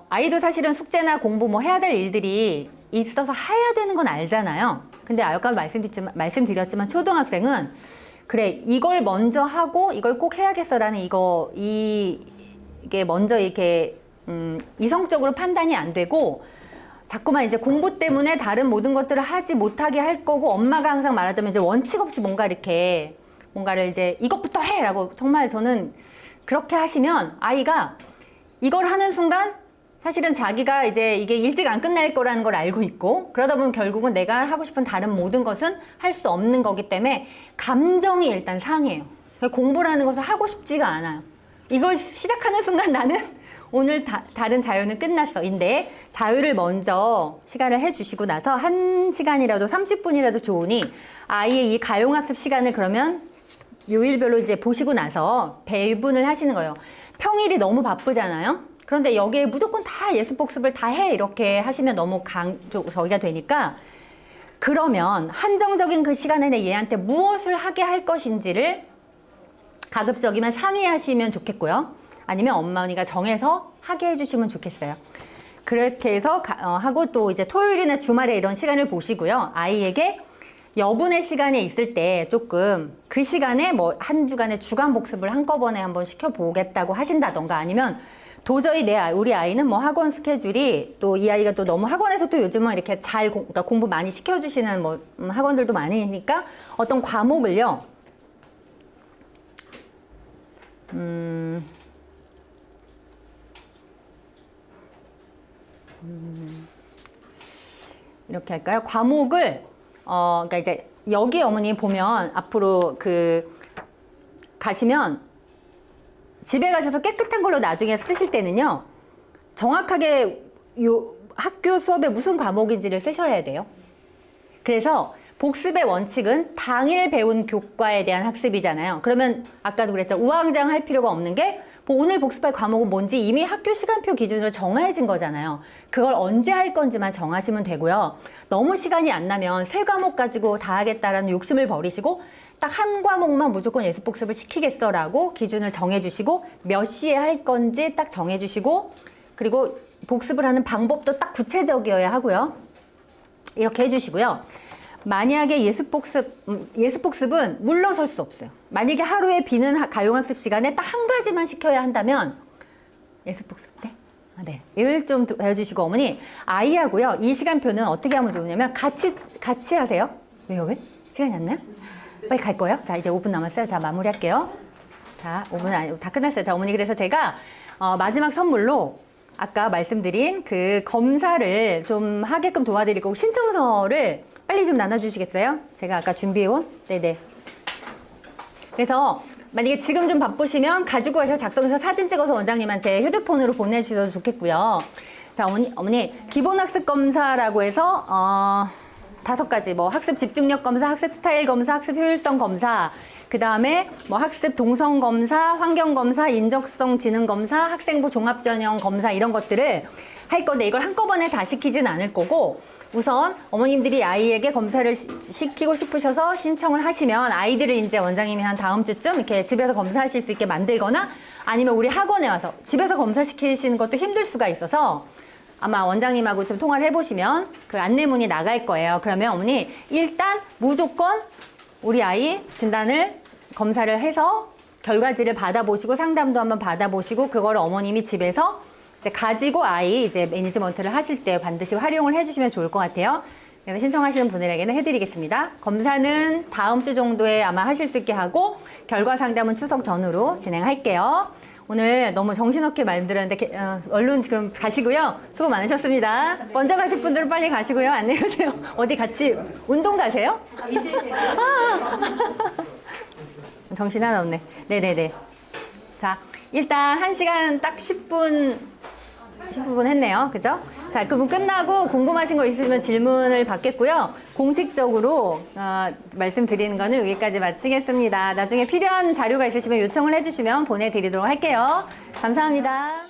아이도 사실은 숙제나 공부 뭐 해야 될 일들이 있어서 해야 되는 건 알잖아요. 근데 아까 말씀드렸지만 초등학생은 그래 이걸 먼저 하고 이걸 꼭 해야겠어라는 이게 먼저 이렇게 이성적으로 판단이 안 되고 자꾸만 이제 공부 때문에 다른 모든 것들을 하지 못하게 할 거고 엄마가 항상 말하자면 이제 원칙 없이 뭔가를 이제 이것부터 해라고 정말 저는 그렇게 하시면 아이가 이걸 하는 순간 사실은 자기가 이제 이게 일찍 안 끝날 거라는 걸 알고 있고 그러다 보면 결국은 내가 하고 싶은 다른 모든 것은 할 수 없는 거기 때문에 감정이 일단 상해요. 공부라는 것을 하고 싶지가 않아요. 이걸 시작하는 순간 나는 오늘 다른 자유는 끝났어. 인데 자유를 먼저 시간을 해주시고 나서 1시간이라도 30분이라도 좋으니 아이의 이 가용학습 시간을 그러면 요일별로 이제 보시고 나서 배분을 하시는 거예요. 평일이 너무 바쁘잖아요. 그런데 여기에 무조건 다 예습복습을 다 해 이렇게 하시면 너무 저기가 되니까 그러면 한정적인 그 시간에 얘한테 무엇을 하게 할 것인지를 가급적이면 상의하시면 좋겠고요. 아니면 어머니가 정해서 하게 해주시면 좋겠어요. 그렇게 해서 하고 또 이제 토요일이나 주말에 이런 시간을 보시고요. 아이에게 여분의 시간에 있을 때 조금 그 시간에 뭐 한 주간의 주간 복습을 한꺼번에 한번 시켜보겠다고 하신다던가 아니면 도저히 우리 아이는 뭐 학원 스케줄이 또 이 아이가 또 너무 학원에서 또 요즘은 이렇게 그러니까 공부 많이 시켜주시는 뭐 학원들도 많으니까 어떤 과목을요. 이렇게 할까요? 과목을 그러니까 이제 여기 어머니 보면 앞으로 가시면 집에 가셔서 깨끗한 걸로 나중에 쓰실 때는요. 정확하게 요 학교 수업에 무슨 과목인지를 쓰셔야 돼요. 그래서 복습의 원칙은 당일 배운 교과에 대한 학습이잖아요. 그러면 아까도 그랬죠. 우왕좌왕 할 필요가 없는 게 오늘 복습할 과목은 뭔지 이미 학교 시간표 기준으로 정해진 거잖아요. 그걸 언제 할 건지만 정하시면 되고요. 너무 시간이 안 나면 세 과목 가지고 다 하겠다라는 욕심을 버리시고 딱 한 과목만 무조건 예습 복습을 시키겠어라고 기준을 정해주시고 몇 시에 할 건지 딱 정해주시고 그리고 복습을 하는 방법도 딱 구체적이어야 하고요. 이렇게 해주시고요. 만약에 예습 복습은 물러설 수 없어요. 만약에 하루에 비는 가용학습 시간에 딱 한 가지만 시켜야 한다면 예습 복습 네. 이를 좀 배워주시고 어머니 아이하고요. 이 시간표는 어떻게 하면 좋으냐면 같이 하세요. 왜요? 왜? 시간이 안 나요? 빨리 갈 거예요? 자, 이제 5분 남았어요. 자, 마무리할게요. 자, 5분 다 끝났어요. 자, 어머니 그래서 제가 마지막 선물로 아까 말씀드린 그 검사를 좀 하게끔 도와드리고 신청서를 빨리 좀 나눠주시겠어요? 제가 아까 준비해온? 네네. 그래서 만약에 지금 좀 바쁘시면 가지고 가셔서 작성해서 사진 찍어서 원장님한테 휴대폰으로 보내주셔도 좋겠고요. 자, 어머니 기본학습 검사라고 해서 5가지 뭐 학습 집중력 검사, 학습 스타일 검사, 학습 효율성 검사 그 다음에 뭐 학습 동성 검사, 환경 검사, 인적성 지능 검사, 학생부 종합 전형 검사 이런 것들을 할 건데 이걸 한꺼번에 다 시키진 않을 거고 우선 어머님들이 아이에게 검사를 시키고 싶으셔서 신청을 하시면 아이들을 이제 원장님이 한 다음 주쯤 이렇게 집에서 검사하실 수 있게 만들거나 아니면 우리 학원에 와서 집에서 검사시키시는 것도 힘들 수가 있어서 아마 원장님하고 좀 통화를 해보시면 그 안내문이 나갈 거예요. 그러면 어머니 일단 무조건 우리 아이 진단을 검사를 해서 결과지를 받아보시고 상담도 한번 받아보시고 그걸 어머님이 집에서 이제 가지고 아이 이제 매니지먼트를 하실 때 반드시 활용을 해주시면 좋을 것 같아요. 그래서 신청하시는 분들에게는 해드리겠습니다. 검사는 다음 주 정도에 아마 하실 수 있게 하고 결과 상담은 추석 전후로 진행할게요. 오늘 너무 정신없게 만들었는데 얼른 그럼 가시고요. 수고 많으셨습니다. 먼저 가실 분들은 빨리 가시고요. 안녕히 가세요. 어디 같이 운동 가세요? 이제 제가 정신 하나 없네. 네네네. 자, 일단 1시간 딱 10분 했네요. 그죠? 자, 그분 끝나고 궁금하신 거 있으면 질문을 받겠고요. 공식적으로 말씀드리는 거는 여기까지 마치겠습니다. 나중에 필요한 자료가 있으시면 요청을 해주시면 보내드리도록 할게요. 감사합니다.